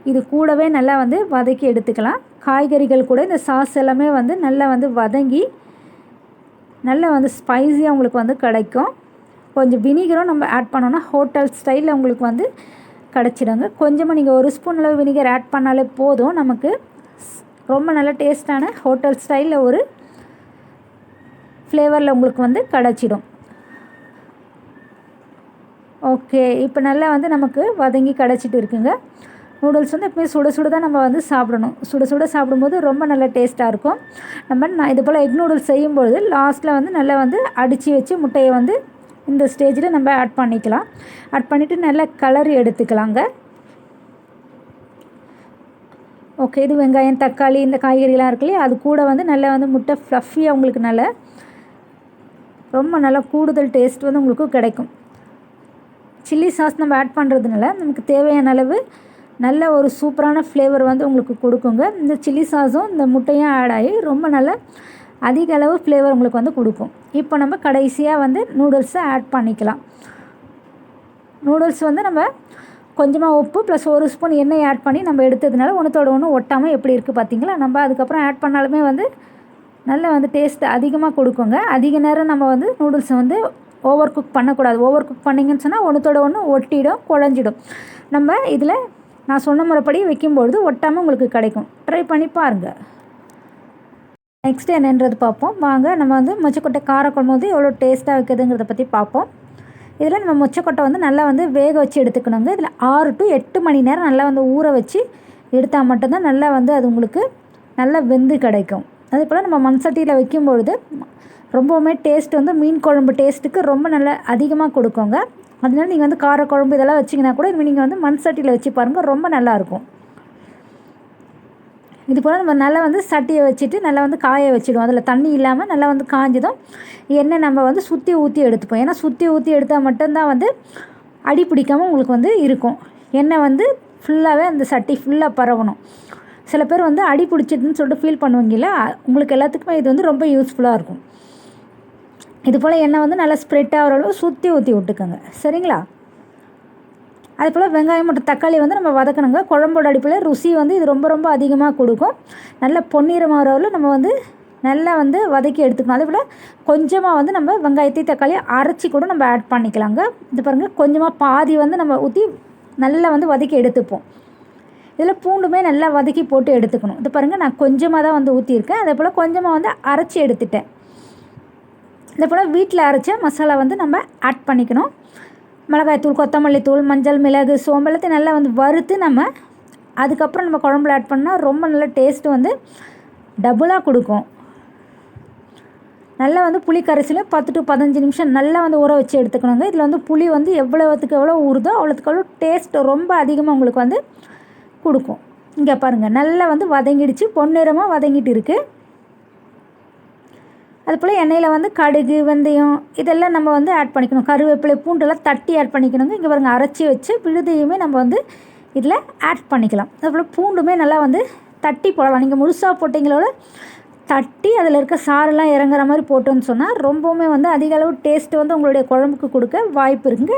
இது கூடவே நல்லா வந்து வதக்கி எடுத்துக்கலாம். காய்கறிகள் கூட இந்த சாஸ் எல்லாமே வந்து நல்லா வந்து வதங்கி நல்லா வந்து ஸ்பைஸியாக உங்களுக்கு வந்து கிடைக்கும். கொஞ்சம் வினிகரும் நம்ம ஆட் பண்ணோன்னா ஹோட்டல் ஸ்டைலில் உங்களுக்கு வந்து கிடச்சிடுங்க. கொஞ்சமாக நீங்கள் 1 ஸ்பூன் அளவு வினிகர் ஆட் பண்ணாலே போதும். நமக்கு ரொம்ப நல்ல டேஸ்ட்டான ஹோட்டல் ஸ்டைலில் ஒரு ஃப்ளேவரில் உங்களுக்கு வந்து கிடச்சிடும். ஓகே, இப்போ நல்லா வந்து நமக்கு வதங்கி கிடச்சிட்டு இருக்குங்க. நூடுல்ஸ் வந்து எப்பவுமே சுட சுட தான் நம்ம வந்து சாப்பிடணும். சுட சுட சாப்பிடும்போது ரொம்ப நல்ல டேஸ்ட்டாக இருக்கும். நான் இது போல் எக் நூடுல்ஸ் செய்யும்பொழுது லாஸ்ட்டில் வந்து நல்லா வந்து அடித்து வச்சு முட்டையை வந்து இந்த ஸ்டேஜில் நம்ம ஆட் பண்ணிக்கலாம். ஆட் பண்ணிவிட்டு நல்லா கலரி எடுத்துக்கலாங்க. ஓகே, இது வெங்காயம், தக்காளி இந்த காய்கறிலாம் இருக்கு இல்லையா, அது கூட வந்து நல்லா வந்து முட்டை ஃப்ளஃபியாக உங்களுக்கு நல்லா ரொம்ப நல்லா கூடுதல் டேஸ்ட் வந்து உங்களுக்கு கிடைக்கும். சில்லி சாஸ் நம்ம ஆட் பண்ணுறதுனால நமக்கு தேவையான அளவு நல்ல ஒரு சூப்பரான ஃப்ளேவர் வந்து உங்களுக்கு கொடுக்குங்க. இந்த சில்லி சாஸும் இந்த முட்டையும் ஆட் ஆகி ரொம்ப நல்ல அதிக அளவு ஃப்ளேவர் உங்களுக்கு வந்து கொடுக்கும். இப்போ நம்ம கடைசியாக வந்து நூடுல்ஸை ஆட் பண்ணிக்கலாம். நூடுல்ஸ் வந்து நம்ம கொஞ்சமாக உப்பு ப்ளஸ் 1 ஸ்பூன் எண்ணெய் ஆட் பண்ணி நம்ம எடுத்ததுனால ஒன்றத்தோட ஒன்று ஒட்டாமல் எப்படி இருக்குது பார்த்தீங்களா. நம்ம அதுக்கப்புறம் ஆட் பண்ணாலுமே வந்து நல்லா வந்து டேஸ்ட் அதிகமாக கொடுக்குங்க. அதிக நேரம் நம்ம வந்து நூடுல்ஸை வந்து ஓவர் குக் பண்ணக்கூடாது. ஓவர் குக் பண்ணிங்கன்னு சொன்னால் ஒன்றத்தோட ஒன்று ஒட்டிடும், குழஞ்சிடும். நம்ம இதில் நான் சொன்ன முறைப்படி வைக்கும்பொழுது ஒட்டாமல் உங்களுக்கு கிடைக்கும். ட்ரை பண்ணி பாருங்கள். நெக்ஸ்ட் என்னன்றது பார்ப்போம் வாங்க. நம்ம வந்து மொச்சக்கொட்டை காரக்குழம்பு வந்து எவ்வளோ டேஸ்ட்டாக வைக்கிறதுங்கிறத பற்றி பார்ப்போம். இதில் நம்ம மொச்சக்கொட்டை வந்து நல்லா வந்து வேக வச்சு எடுத்துக்கணுங்க. இதில் 6 to 8 மணி நேரம் நல்லா வந்து ஊற வச்சு எடுத்தால் மட்டும்தான் நல்லா வந்து அது உங்களுக்கு நல்லா வெந்து கிடைக்கும். அதே போல் நம்ம மண் சட்டியில் வைக்கும்பொழுது ரொம்பவுமே டேஸ்ட் வந்து மீன் குழம்பு டேஸ்ட்டுக்கு ரொம்ப நல்லா அதிகமாக கொடுக்குங்க. அதனால நீங்கள் வந்து காரக்குழம்பு இதெல்லாம் வச்சிங்கன்னா கூட நீங்கள் வந்து மண் சட்டியில் வச்சு பாருங்கள், ரொம்ப நல்லாயிருக்கும். இது போல் நம்ம நல்லா வந்து சட்டியை வச்சுட்டு நல்லா வந்து காய வச்சிடுவோம். அதில் தண்ணி இல்லாமல் நல்லா வந்து காஞ்சதும் எண்ணெய் நம்ம வந்து சுற்றி ஊற்றி எடுத்துப்போம். ஏன்னா சுற்றி ஊற்றி எடுத்தால் மட்டும்தான் வந்து அடி பிடிக்காமல் உங்களுக்கு வந்து இருக்கும். எண்ணெய் வந்து ஃபுல்லாகவே அந்த சட்டி ஃபுல்லாக பரவணும். சில பேர் வந்து அடி பிடிச்சிதுன்னு சொல்லிட்டு ஃபீல் பண்ணுவீங்களா, உங்களுக்கு எல்லாத்துக்குமே இது வந்து ரொம்ப யூஸ்ஃபுல்லாக இருக்கும். இது போல் எண்ணெய் வந்து நல்லா ஸ்ப்ரெட் ஆகிற அளவு சுற்றி ஊற்றி விட்டுக்கோங்க, சரிங்களா. அதே போல் வெங்காயம் மற்றும் தக்காளி வந்து நம்ம வதக்கணுங்க. குழம்போட அடிப்பில் ருசி வந்து இது ரொம்ப ரொம்ப அதிகமாக கொடுக்கும். நல்ல பொன்னிறமாகிற அளவில் நம்ம வந்து நல்லா வந்து வதக்கி எடுத்துக்கணும். அதே போல் கொஞ்சமாக வந்து நம்ம வெங்காயத்தை தக்காளி அரைச்சி கூட நம்ம ஆட் பண்ணிக்கலாங்க. இது பாருங்கள், கொஞ்சமாக பாதி வந்து நம்ம ஊற்றி நல்லா வந்து வதக்கி எடுத்துப்போம். இதில் பூண்டுமே நல்லா வதக்கி போட்டு எடுத்துக்கணும். இது பாருங்கள், நான் கொஞ்சமாக தான் வந்து ஊற்றியிருக்கேன். அதே போல் கொஞ்சமாக வந்து அரைச்சி எடுத்துட்டேன். இதே போல் வீட்டில் அரைச்ச மசாலா வந்து நம்ம ஆட் பண்ணிக்கணும். மிளகாய்த்தூள், கொத்தமல்லி தூள், மஞ்சள், மிளகு, சோம்பு எல்லாத்தையும் நல்லா வந்து வறுத்து நம்ம அதுக்கப்புறம் நம்ம குழம்புல ஆட் பண்ணால் ரொம்ப நல்ல டேஸ்ட்டு வந்து டபுளாக கொடுக்கும். நல்லா வந்து புளி கரைசலும் 10 to 15 நிமிஷம் நல்லா வந்து ஊற வச்சு எடுத்துக்கணுங்க. இதில் வந்து புளி வந்து எவ்வளோத்துக்கு எவ்வளோ ஊறுதோ அவ்வளோத்துக்கு எவ்வளோ டேஸ்ட் ரொம்ப அதிகமாக உங்களுக்கு வந்து கொடுக்கும். இங்கே பாருங்கள், நல்லா வந்து வதங்கிடுச்சு, பொன்னிறமாக வதங்கிட்டு இருக்குது. அதுபோல் எண்ணெயில் வந்து கடுகு, வெந்தயம் இதெல்லாம் நம்ம வந்து ஆட் பண்ணிக்கணும். கருவேப்பிலை, பூண்டெல்லாம் தட்டி ஆட் பண்ணிக்கணுங்க. இங்கே பாருங்கள், அரைச்சி வச்சு விழுதையுமே நம்ம வந்து இதில் ஆட் பண்ணிக்கலாம். அதுபோல் பூண்டுமே நல்லா வந்து தட்டி போடலாம். நீங்கள் முழுசாக போட்டிங்களோட தட்டி அதில் இருக்க சாரெல்லாம் இறங்குற மாதிரி போட்டோன்னு சொன்னால் ரொம்பவுமே வந்து அதிக அளவு டேஸ்ட்டு வந்து உங்களுடைய குழம்புக்கு கொடுக்க வாய்ப்பு இருக்குங்க.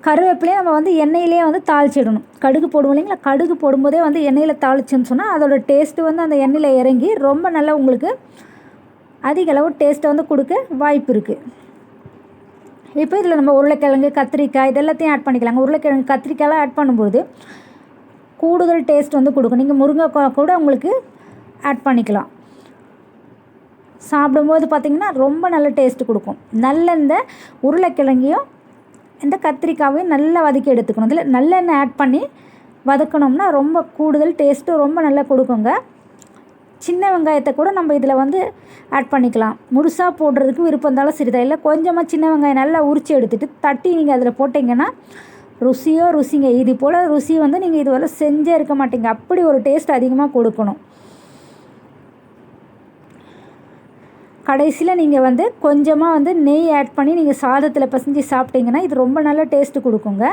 கருவேப்பிலையும் நம்ம வந்து எண்ணெயிலே வந்து தாளிச்சிடணும். கடுகு போடுவோம் இல்லைங்களா, கடுகு போடும்போதே வந்து எண்ணெயில் தாளிச்சுன்னு சொன்னால் அதோடய டேஸ்ட்டு வந்து அந்த எண்ணெயில் இறங்கி ரொம்ப நல்லா உங்களுக்கு அதிக அளவு டேஸ்ட்டை வந்து கொடுக்க வாய்ப்பு இருக்குது. இப்போ இதில் நம்ம உருளைக்கிழங்கு, கத்திரிக்காய் இதெல்லாத்தையும் ஆட் பண்ணிக்கலாங்க. உருளைக்கிழங்கு, கத்திரிக்காயெலாம் ஆட் பண்ணும்போது கூடுதல் டேஸ்ட் வந்து கொடுக்கும். நீங்கள் முருங்கைக்காய் கூட உங்களுக்கு ஆட் பண்ணிக்கலாம். சாப்பிடும்போது பார்த்திங்கன்னா ரொம்ப நல்ல டேஸ்ட்டு கொடுக்கும். நல்ல இந்த உருளைக்கிழங்கையும் இந்த கத்திரிக்காவையும் நல்லா வதக்கி எடுத்துக்கணும். இதில் நல்லெண்ணெய் ஆட் பண்ணி வதக்கணும்னா ரொம்ப கூடுதல் டேஸ்ட்டு ரொம்ப நல்லா கொடுக்குங்க. சின்ன வெங்காயத்தை கூட நம்ம இதில் வந்து ஆட் பண்ணிக்கலாம். முழுசாக போடுறதுக்கு விருப்பம் இருந்தாலும் சரிதான். இல்லை கொஞ்சமாக சின்ன வெங்காயம் நல்லா உரித்து எடுத்துகிட்டு தட்டி நீங்கள் அதில் போட்டிங்கன்னா ருசிங்க. இது போல் ருசி வந்து நீங்கள் இதுவரை செஞ்சே இருக்க மாட்டீங்க. அப்படி ஒரு டேஸ்ட் அதிகமாக கொடுக்கணும். கடைசியில் நீங்கள் வந்து கொஞ்சமாக வந்து நெய் ஆட் பண்ணி நீங்கள் சாதத்தில் பிசைஞ்சு சாப்பிட்டீங்கன்னா இது ரொம்ப நல்ல டேஸ்ட்டு கொடுக்குங்க.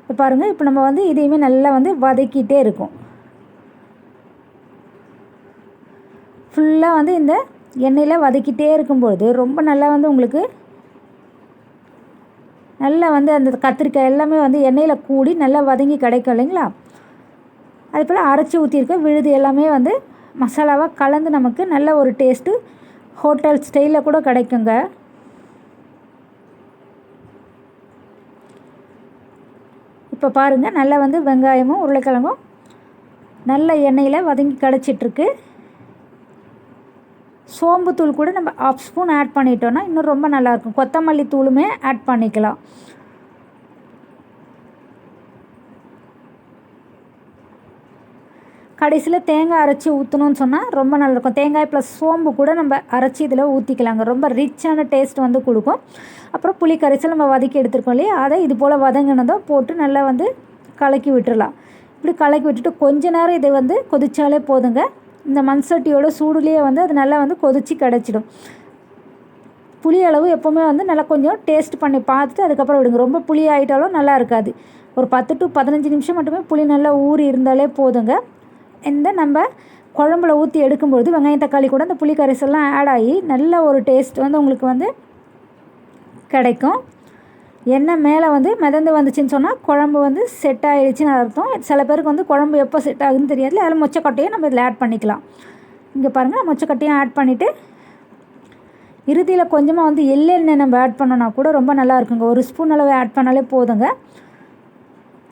இப்போ பாருங்கள், இப்போ நம்ம வந்து இதையுமே நல்லா வந்து வதக்கிட்டே இருக்கும். ஃபுல்லாக வந்து இந்த எண்ணெயில் வதக்கிட்டே இருக்கும்பொழுது ரொம்ப நல்லா வந்து உங்களுக்கு நல்லா வந்து அந்த கத்திரிக்காய் எல்லாமே வந்து எண்ணெயில் கூடி நல்லா வதங்கி கிடைக்கும் இல்லைங்களா. அது போல் அரைச்சி ஊற்றிருக்க விழுது எல்லாமே வந்து மசாலாவாக கலந்து நமக்கு நல்ல ஒரு டேஸ்ட்டு ஹோட்டல் ஸ்டைலில் கூட கிடைக்குங்க. இப்போ பாருங்கள், நல்லா வந்து வெங்காயமும் உருளைக்கிழங்கும் நல்ல எண்ணெயில் வதங்கி கிடச்சிட்ருக்கு. சோம்புத்தூள் கூட நம்ம 1/2 ஸ்பூன் ஆட் பண்ணிட்டோன்னா இன்னும் ரொம்ப நல்லாயிருக்கும். கொத்தமல்லி தூளுமே ஆட் பண்ணிக்கலாம். கடைசியில் தேங்காய் அரைச்சி ஊற்றணும்னு சொன்னால் ரொம்ப நல்லாயிருக்கும். தேங்காய் ப்ளஸ் சோம்பு கூட நம்ம அரைச்சி இதில் ஊற்றிக்கலாங்க. ரொம்ப ரிச்சான டேஸ்ட் வந்து கொடுக்கும். அப்புறம் புளி கரைசல் நம்ம வதக்கி எடுத்துருக்கோம் இல்லையா, அதை இது போல் வதங்கினதோ போட்டு நல்லா வந்து கலக்கி விட்டுடலாம். இப்படி கலக்கி விட்டுட்டு கொஞ்ச நேரம் இதை வந்து கொதிச்சாலே போதுங்க. இந்த மண்சட்டியோட சூடுலேயே வந்து அது நல்லா வந்து கொதித்து கிடச்சிடும். புளி அளவு எப்போவுமே வந்து நல்லா கொஞ்சம் டேஸ்ட் பண்ணி பார்த்துட்டு அதுக்கப்புறம் விடுங்க. ரொம்ப புளி ஆகிட்டாலும் நல்லா இருக்காது. ஒரு 10 to 15 நிமிஷம் மட்டுமே புளி நல்லா ஊறி இருந்தாலே போதுங்க. இந்த நம்ம குழம்புல ஊற்றி எடுக்கும்பொழுது வெங்காயம் தக்காளி கூட இந்த புளி கரைசல்லாம் ஆட் ஆகி நல்ல ஒரு டேஸ்ட் வந்து உங்களுக்கு வந்து கிடைக்கும். எண்ணெய் மேலே வந்து மிதந்து வந்துச்சுன்னு சொன்னால் குழம்பு வந்து செட் ஆகிடுச்சின்னு அர்த்தம். சில பேருக்கு வந்து குழம்பு எப்போ செட் ஆகுதுன்னு தெரியாது. அதில் மொச்சக்கொட்டையும் நம்ம இதில் ஆட் பண்ணிக்கலாம். இங்கே பாருங்கள், மொச்சக்கொட்டையும் ஆட் பண்ணிவிட்டு இறுதியில் கொஞ்சமாக வந்து எள்ளெண்ணெய் நம்ம ஆட் பண்ணோன்னா கூட ரொம்ப நல்லா இருக்குங்க. 1 ஸ்பூன் அளவு ஆட் பண்ணாலே போதுங்க.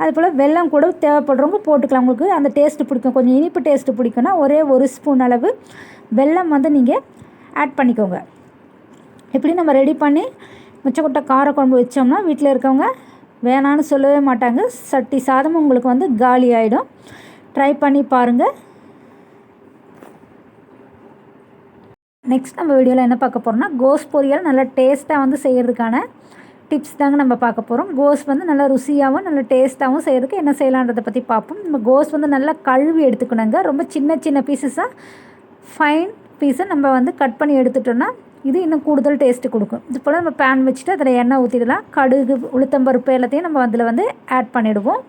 அதுபோல் வெல்லம் கூட தேவைப்படுறவங்க போட்டுக்கலாம். உங்களுக்கு அந்த டேஸ்ட்டு பிடிக்கும், கொஞ்சம் இனிப்பு டேஸ்ட்டு பிடிக்குன்னா ஒரே 1 ஸ்பூன் அளவு வெல்லம் வந்து நீங்கள் ஆட் பண்ணிக்கோங்க. இப்படி நம்ம ரெடி பண்ணி மொச்சக்கொட்டை காரக்குழம்பு வச்சோம்னா வீட்டில் இருக்கவங்க வேணான்னு சொல்லவே மாட்டாங்க. சட்டி சாதமும் உங்களுக்கு வந்து காலி ஆகிடும். ட்ரை பண்ணி பாருங்கள். நெக்ஸ்ட் நம்ம வீடியோவில் என்ன பார்க்க போகிறோம்னா கோஸ் பொரியல் நல்லா டேஸ்ட்டாக வந்து செய்கிறதுக்கான டிப்ஸ் தாங்க நம்ம பார்க்க போகிறோம். கோஸ் வந்து நல்லா ருசியாகவும் நல்ல டேஸ்ட்டாகவும் செய்கிறதுக்கு என்ன செய்யலான்றதை பற்றி பார்ப்போம். நம்ம கோஸ் வந்து நல்லா கழுவி எடுத்துக்கணுங்க. ரொம்ப சின்ன சின்ன பீசஸாக ஃபைன் பீஸை நம்ம வந்து கட் பண்ணி எடுத்துட்டோன்னா இது இன்னும் கூடுதல் டேஸ்ட்டு கொடுக்கும். இது போல் நம்ம பேன் வச்சுட்டு அதில் எண்ணெய் ஊற்றிடலாம். கடுகு உளுத்தம்பருப்பு எல்லாத்தையும் நம்ம அதில் வந்து ஆட் பண்ணிவிடுவோம்.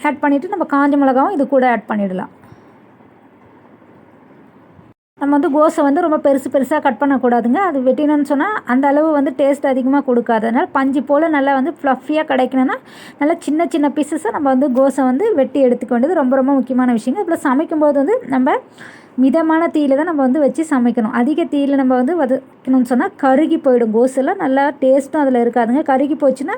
ஆட் பண்ணிவிட்டு நம்ம காஞ்ச மிளகாவும் இது கூட ஆட் பண்ணிடலாம். நம்ம வந்து கோஸை வந்து ரொம்ப பெருசாக கட் பண்ணக்கூடாதுங்க. அது வெட்டினோன்னு சொன்னால் அந்த அளவு வந்து டேஸ்ட் அதிகமாக கொடுக்காது. அதனால் பஞ்சு போல் நல்லா வந்து ஃப்ளஃபியாக கிடைக்கணுன்னா நல்லா சின்ன சின்ன பீசஸை நம்ம வந்து கோஸை வந்து வெட்டி எடுத்துக்க வேண்டியது ரொம்ப ரொம்ப முக்கியமான விஷயங்க. இதில் சமைக்கும்போது வந்து நம்ம மிதமான தீயில் தான் நம்ம வந்து வச்சு சமைக்கணும். அதிக தீயில் நம்ம வந்து வதக்கணும்னு சொன்னால் கருகி போயிடும். கோஸெல்லாம் நல்லா டேஸ்ட்டும் அதில் இருக்காதுங்க. கருகி போச்சுன்னா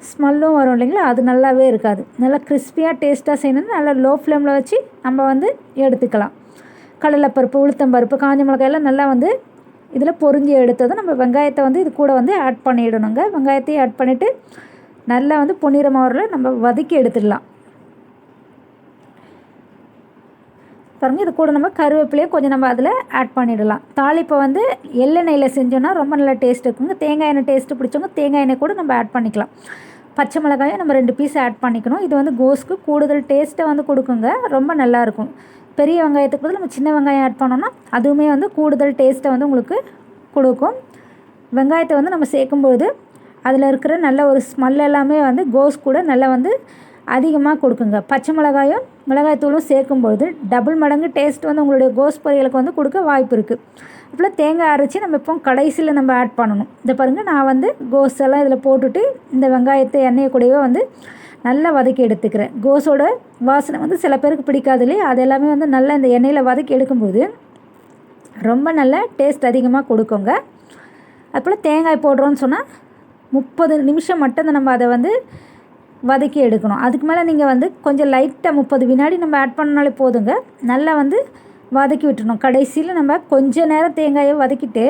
ஸ்மெல்லும் வரும் இல்லைங்களா, அது நல்லாவே இருக்காது. நல்லா கிறிஸ்பியாக டேஸ்ட்டாக செய்யணும்னா நல்லா லோ ஃப்ளேமில் வச்சு நம்ம வந்து எடுத்துக்கலாம். கடலைப்பருப்பு உளுத்தம்பருப்பு காஞ்ச மிளகாய் எல்லாம் நல்லா வந்து இதில் பொரிஞ்சு எடுத்ததும் நம்ம வெங்காயத்தை வந்து இது கூட வந்து ஆட் பண்ணிடணுங்க. வெங்காயத்தையும் ஆட் பண்ணிவிட்டு நல்லா வந்து பொன்னிறமாக நம்ம வதக்கி எடுத்துடலாம். பாருங்கள், இது கூட நம்ம கருவேப்பிலையும் கொஞ்சம் நம்ம அதில் ஆட் பண்ணிடலாம். தாளிப்பை வந்து எள்ளெண்ணெயில் செஞ்சோன்னா ரொம்ப நல்லா டேஸ்ட் இருக்குங்க. தேங்காய் எண்ணெய் டேஸ்ட்டு பிடிச்சவங்க தேங்காய் எண்ணெய் கூட நம்ம ஆட் பண்ணிக்கலாம். பச்சை மிளகாயை நம்ம 2 பீஸ் ஆட் பண்ணிக்கணும். இது வந்து கோஸ்க்கு கூடுதல் டேஸ்ட்டை வந்து கொடுக்குங்க. ரொம்ப நல்லாயிருக்கும். பெரிய வெங்காயத்துக்கு பதில் நம்ம சின்ன வெங்காயம் ஆட் பண்ணோன்னா அதுவுமே வந்து கூடுதல் டேஸ்ட்டை வந்து உங்களுக்கு கொடுக்கும். வெங்காயத்தை வந்து நம்ம சேர்க்கும்பொழுது அதில் இருக்கிற நல்ல ஒரு ஸ்மெல் எல்லாமே வந்து கோஸ் கூட நல்லா வந்து அதிகமாக கொடுக்குங்க. பச்சை மிளகாயும் மிளகாய்த்தூளும் சேர்க்கும்பொழுது டபுள் மடங்கு டேஸ்ட் வந்து உங்களுடைய கோஸ் பொரியலுக்கு வந்து கொடுக்க வாய்ப்பு இருக்குது. அப்புறம் தேங்காய் அரைச்சி நம்ம இப்போ கடைசியில் நம்ம ஆட் பண்ணணும். இதை பாருங்கள், நான் வந்து கோஸ் எல்லாம் இதில் போட்டுட்டு இந்த வெங்காயத்தை எண்ணெயை கூடவே வந்து நல்லா வதக்கி எடுத்துக்கிறேன். கோஸோட வாசனை வந்து சில பேருக்கு பிடிக்காது இல்லையா, அது எல்லாமே வந்து நல்லா இந்த எண்ணெயில் வதக்கி எடுக்கும்போது ரொம்ப நல்ல டேஸ்ட் அதிகமாக கொடுக்குங்க. அதுபோல் தேங்காய் போடுறோன்னு சொன்னால் 30 நிமிஷம் மட்டும் நம்ம அதை வந்து வதக்கி எடுக்கணும். அதுக்கு மேலே நீங்கள் வந்து கொஞ்சம் லைட்டாக 30 வினாடி நம்ம ஆட் பண்ணாலே போதுங்க. நல்லா வந்து வதக்கி விட்டுறணும். கடைசியில் நம்ம கொஞ்ச நேரம் தேங்காயை வதக்கிட்டு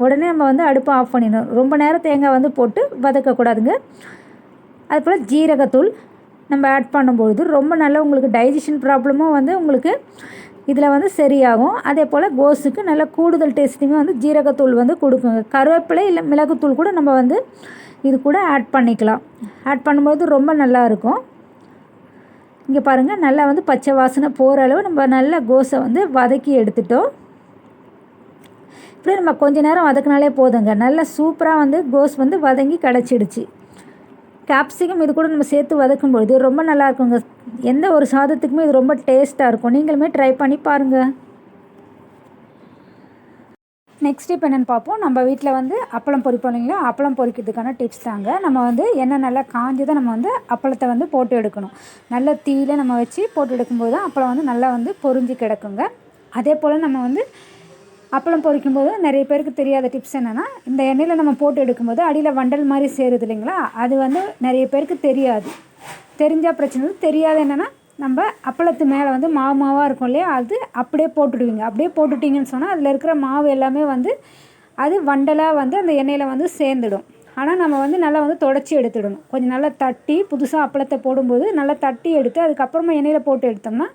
உடனே நம்ம வந்து அடுப்பை ஆஃப் பண்ணிடணும். ரொம்ப நேரம் தேங்காய் வந்து போட்டு வதக்கக்கூடாதுங்க. அதுபோல் ஜீரகத்தூள் நம்ம ஆட் பண்ணும்பொழுது ரொம்ப நல்லா உங்களுக்கு டைஜஷன் ப்ராப்ளமும் வந்து உங்களுக்கு இதில் வந்து சரியாகும். அதே போல் கோஸுக்கு நல்ல கூடுதல் டேஸ்ட்டுமே வந்து ஜீரகத்தூள் வந்து கொடுக்குங்க. கருவேப்பிலை இல்லை மிளகுத்தூள் கூட நம்ம வந்து இது கூட ஆட் பண்ணிக்கலாம். ஆட் பண்ணும்போது ரொம்ப நல்லாயிருக்கும். இங்கே பாருங்கள், நல்லா வந்து பச்சை வாசனை போகிற அளவு நம்ம நல்லா கோஸை வந்து வதக்கி எடுத்துட்டோம். இப்படி நம்ம கொஞ்ச நேரம் வதக்கினாலே போதுங்க. நல்லா சூப்பராக வந்து கோஸ் வந்து வதங்கி கிடச்சிடுச்சு. கேப்சிகம் இது கூட நம்ம சேர்த்து வதக்கும்பொழுது ரொம்ப நல்லா இருக்குங்க. எந்த ஒரு சாதத்துக்குமே இது ரொம்ப டேஸ்ட்டாக இருக்கும். நீங்களுமே ட்ரை பண்ணி பாருங்கள். நெக்ஸ்ட் இப்போ என்னென்னு பார்ப்போம். நம்ம வீட்டில் வந்து அப்பளம் பொரிப்போம் இல்லைங்களா, அப்பளம் பொரிக்கிறதுக்கான டிப்ஸ் தாங்க. நம்ம வந்து எண்ணெய் நல்லா காஞ்சதை நம்ம வந்து அப்பளத்தை வந்து போட்டு எடுக்கணும். நல்ல தீயில நம்ம வச்சு போட்டு எடுக்கும்போது தான் அப்பளம் வந்து நல்லா வந்து பொரிஞ்சு கிடக்குங்க. அதே போல் நம்ம வந்து அப்பளம் பொரிக்கும்போது நிறைய பேருக்கு தெரியாத டிப்ஸ் என்னென்னா, இந்த எண்ணெயில் நம்ம போட்டு எடுக்கும்போது அடியில் வண்டல் மாதிரி சேருது இல்லைங்களா, அது வந்து நிறைய பேருக்கு தெரியாது. தெரிஞ்சால் பிரச்சனை இல்லை. தெரியாது என்னென்னா, நம்ம அப்பளத்து மேலே வந்து மாவாக இருக்கும் இல்லையா, அது அப்படியே போட்டுடுவீங்க. அப்படியே போட்டுட்டிங்கன்னு சொன்னால் அதில் இருக்கிற மாவு எல்லாமே வந்து அது வண்டலாக வந்து அந்த எண்ணெயில் வந்து சேர்ந்துடும். ஆனால் நம்ம வந்து நல்லா வந்து தொடச்சி எடுத்துடணும். கொஞ்சம் நல்லா தட்டி புதுசாக அப்பளத்தை போடும்போது நல்லா தட்டி எடுத்து அதுக்கப்புறமா எண்ணெயில் போட்டு எடுத்தோம்னா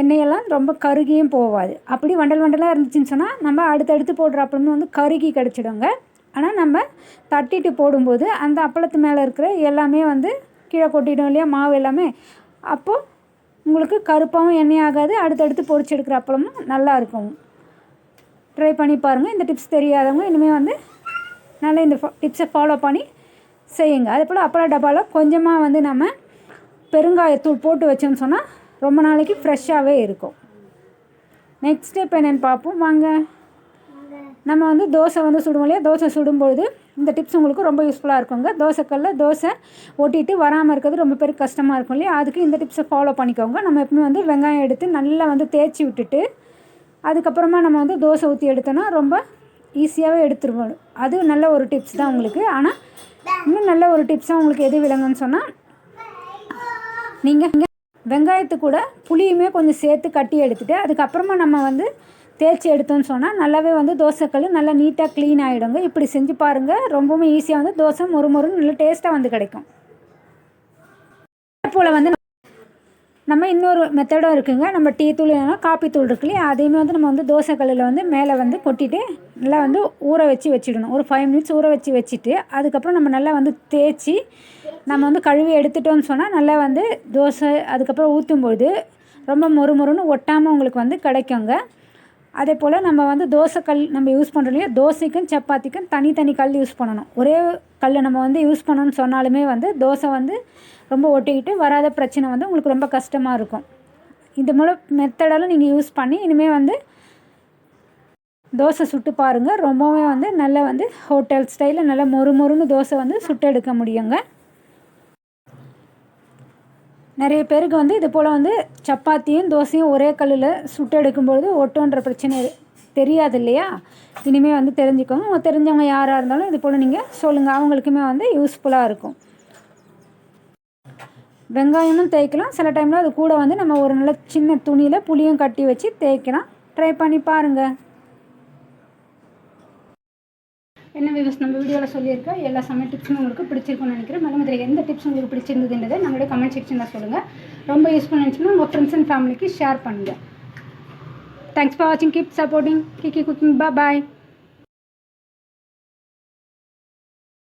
எண்ணெயெல்லாம் ரொம்ப கருகியும் போகாது. அப்படி வண்டல் வண்டலாக இருந்துச்சுன்னு சொன்னால் நம்ம அடுத்தடுத்து போடுற அப்பளமும் வந்து கருகி கிடச்சிடுங்க. ஆனால் நம்ம தட்டிட்டு போடும்போது அந்த அப்பளத்து மேலே இருக்கிற எல்லாமே வந்து கீழே கொட்டிடும் இல்லையா, மாவு எல்லாமே. அப்போது உங்களுக்கு கருப்பாகவும் எண்ணெய் ஆகாது. அடுத்தடுத்து பொரிச்சு எடுக்கிற அப்பளமும் நல்லா இருக்கும். ட்ரை பண்ணி பாருங்கள். இந்த டிப்ஸ் தெரியாதவங்க இனிமேல் வந்து நல்லா இந்த டிப்ஸை ஃபாலோ பண்ணி செய்யுங்க. அதே போல் அப்பள டப்பாவில் கொஞ்சமாக வந்து நம்ம பெருங்காயத்தூள் போட்டு வச்சோம்னு சொன்னால் ரொம்ப நாளைக்கு ஃப்ரெஷ்ஷாகவே இருக்கும். நெக்ஸ்ட் ஸ்டெப் என்னென்னு பார்ப்போம் வாங்க. நம்ம வந்து தோசை வந்து சுடுவோம் இல்லையா, தோசை சுடும்பொழுது இந்த டிப்ஸ் உங்களுக்கு ரொம்ப யூஸ்ஃபுல்லாக இருக்குங்க. தோசைக்கல்லில் தோசை ஒட்டிட்டு வராமல் இருக்கிறது ரொம்ப பேருக்கு கஷ்டமாக இருக்கும் இல்லையா, அதுக்கு இந்த டிப்ஸை ஃபாலோ பண்ணிக்கோங்க. நம்ம எப்பவுமே வந்து வெங்காயம் எடுத்து நல்லா வந்து தேய்ச்சி விட்டுட்டு அதுக்கப்புறமா நம்ம வந்து தோசை ஊற்றி எடுத்தோன்னா ரொம்ப ஈஸியாகவே எடுத்துருவோம். அது நல்ல ஒரு டிப்ஸ் தான் உங்களுக்கு. ஆனால் இன்னும் நல்ல ஒரு டிப்ஸாக உங்களுக்கு எது விளங்குன்னு சொன்னால், நீங்கள் வெங்காயத்து கூட புளியுமே கொஞ்சம் சேர்த்து கட்டி எடுத்துகிட்டு அதுக்கப்புறமா நம்ம வந்து தேய்ச்சி எடுத்தோன்னு சொன்னால் நல்லாவே வந்து தோசைக்கல் நல்லா நீட்டாக க்ளீன் ஆகிடுங்க. இப்படி செஞ்சு பாருங்கள். ரொம்பவுமே ஈஸியாக வந்து தோசை மொறுமொறுன்னு நல்லா டேஸ்ட்டாக வந்து கிடைக்கும். அதே போல் வந்து நம்ம இன்னொரு மெத்தடும் இருக்குங்க. நம்ம டீ தூள் இல்லைனா காப்பி தூள் இருக்கு இல்லையா, அதையுமே வந்து நம்ம வந்து தோசைக்கல்லில் வந்து மேலே வந்து கொட்டிட்டு நல்லா வந்து ஊற வச்சிடணும். ஒரு 5 மினிட்ஸ் ஊற வச்சுட்டு அதுக்கப்புறம் நம்ம நல்லா வந்து தேய்ச்சி நம்ம வந்து கழுவி எடுத்துட்டோம்னு சொன்னால் நல்லா வந்து தோசை அதுக்கப்புறம் ஊற்றும்போது ரொம்ப மொறுமொறுன்னு ஒட்டாமல் உங்களுக்கு வந்து கிடைக்குங்க. அதே போல் நம்ம வந்து தோசைக்கல் நம்ம யூஸ் பண்ணுறோம் இல்லையா, தோசைக்கும் சப்பாத்திக்கும் தனித்தனி கல் யூஸ் பண்ணணும். ஒரே கல்லை நம்ம வந்து யூஸ் பண்ணணும்னு சொன்னாலுமே வந்து தோசை வந்து ரொம்ப ஒட்டிக்கிட்டு வராத பிரச்சனை வந்து உங்களுக்கு ரொம்ப கஷ்டமாக இருக்கும். இந்த மூலம் மெத்தடெல்லாம் நீங்கள் யூஸ் பண்ணி இனிமேல் வந்து தோசை சுட்டு பாருங்கள். ரொம்பவே வந்து நல்லா வந்து ஹோட்டல் ஸ்டைலில் நல்லா மொறுமொறுன்னு தோசை வந்து சுட்டு எடுக்க முடியுங்க. நிறைய பேருக்கு வந்து இது போல் வந்து சப்பாத்தியும் தோசையும் ஒரே கல்லில் சுட்டு எடுக்கும்பொழுது ஒட்டுன்ற பிரச்சனை தெரியாது இல்லையா, இனிமேல் வந்து தெரிஞ்சுக்கோங்க. உங்கள் தெரிஞ்சவங்க யாராக இருந்தாலும் இது போல் நீங்கள் சொல்லுங்கள், அவங்களுக்குமே வந்து யூஸ்ஃபுல்லாக இருக்கும். வெங்காயமும் தேய்க்கலாம். சில டைமில் அது கூட வந்து நம்ம ஒரு நல்ல சின்ன துணியில் புளியும் கட்டி வச்சு தேய்க்கலாம். ட்ரை பண்ணி பாருங்கள். என்ன வியூஸ் நம்ம வீடியோவில் சொல்லியிருக்க எல்லா சமையல் டிப்ஸும் உங்களுக்கு பிடிச்சிருக்குன்னு நினைக்கிறேன். மேலும் இதில் எந்த டிப்ஸ் உங்களுக்கு பிடிச்சிருந்ததுன்றதை நம்மளுடைய கமெண்ட் செக்ஷனில் சொல்லுங்கள். ரொம்ப யூஸ்ஃபுல் இருந்துச்சுன்னா உங்கள் ஃப்ரெண்ட்ஸ் அண்ட் ஃபேமிலிக்கு ஷேர் பண்ணுங்கள். தேங்க்ஸ் ஃபார் வாட்சிங். கீப் சப்போர்ட்டிங் கிக்கி குக்கிங். பாய்.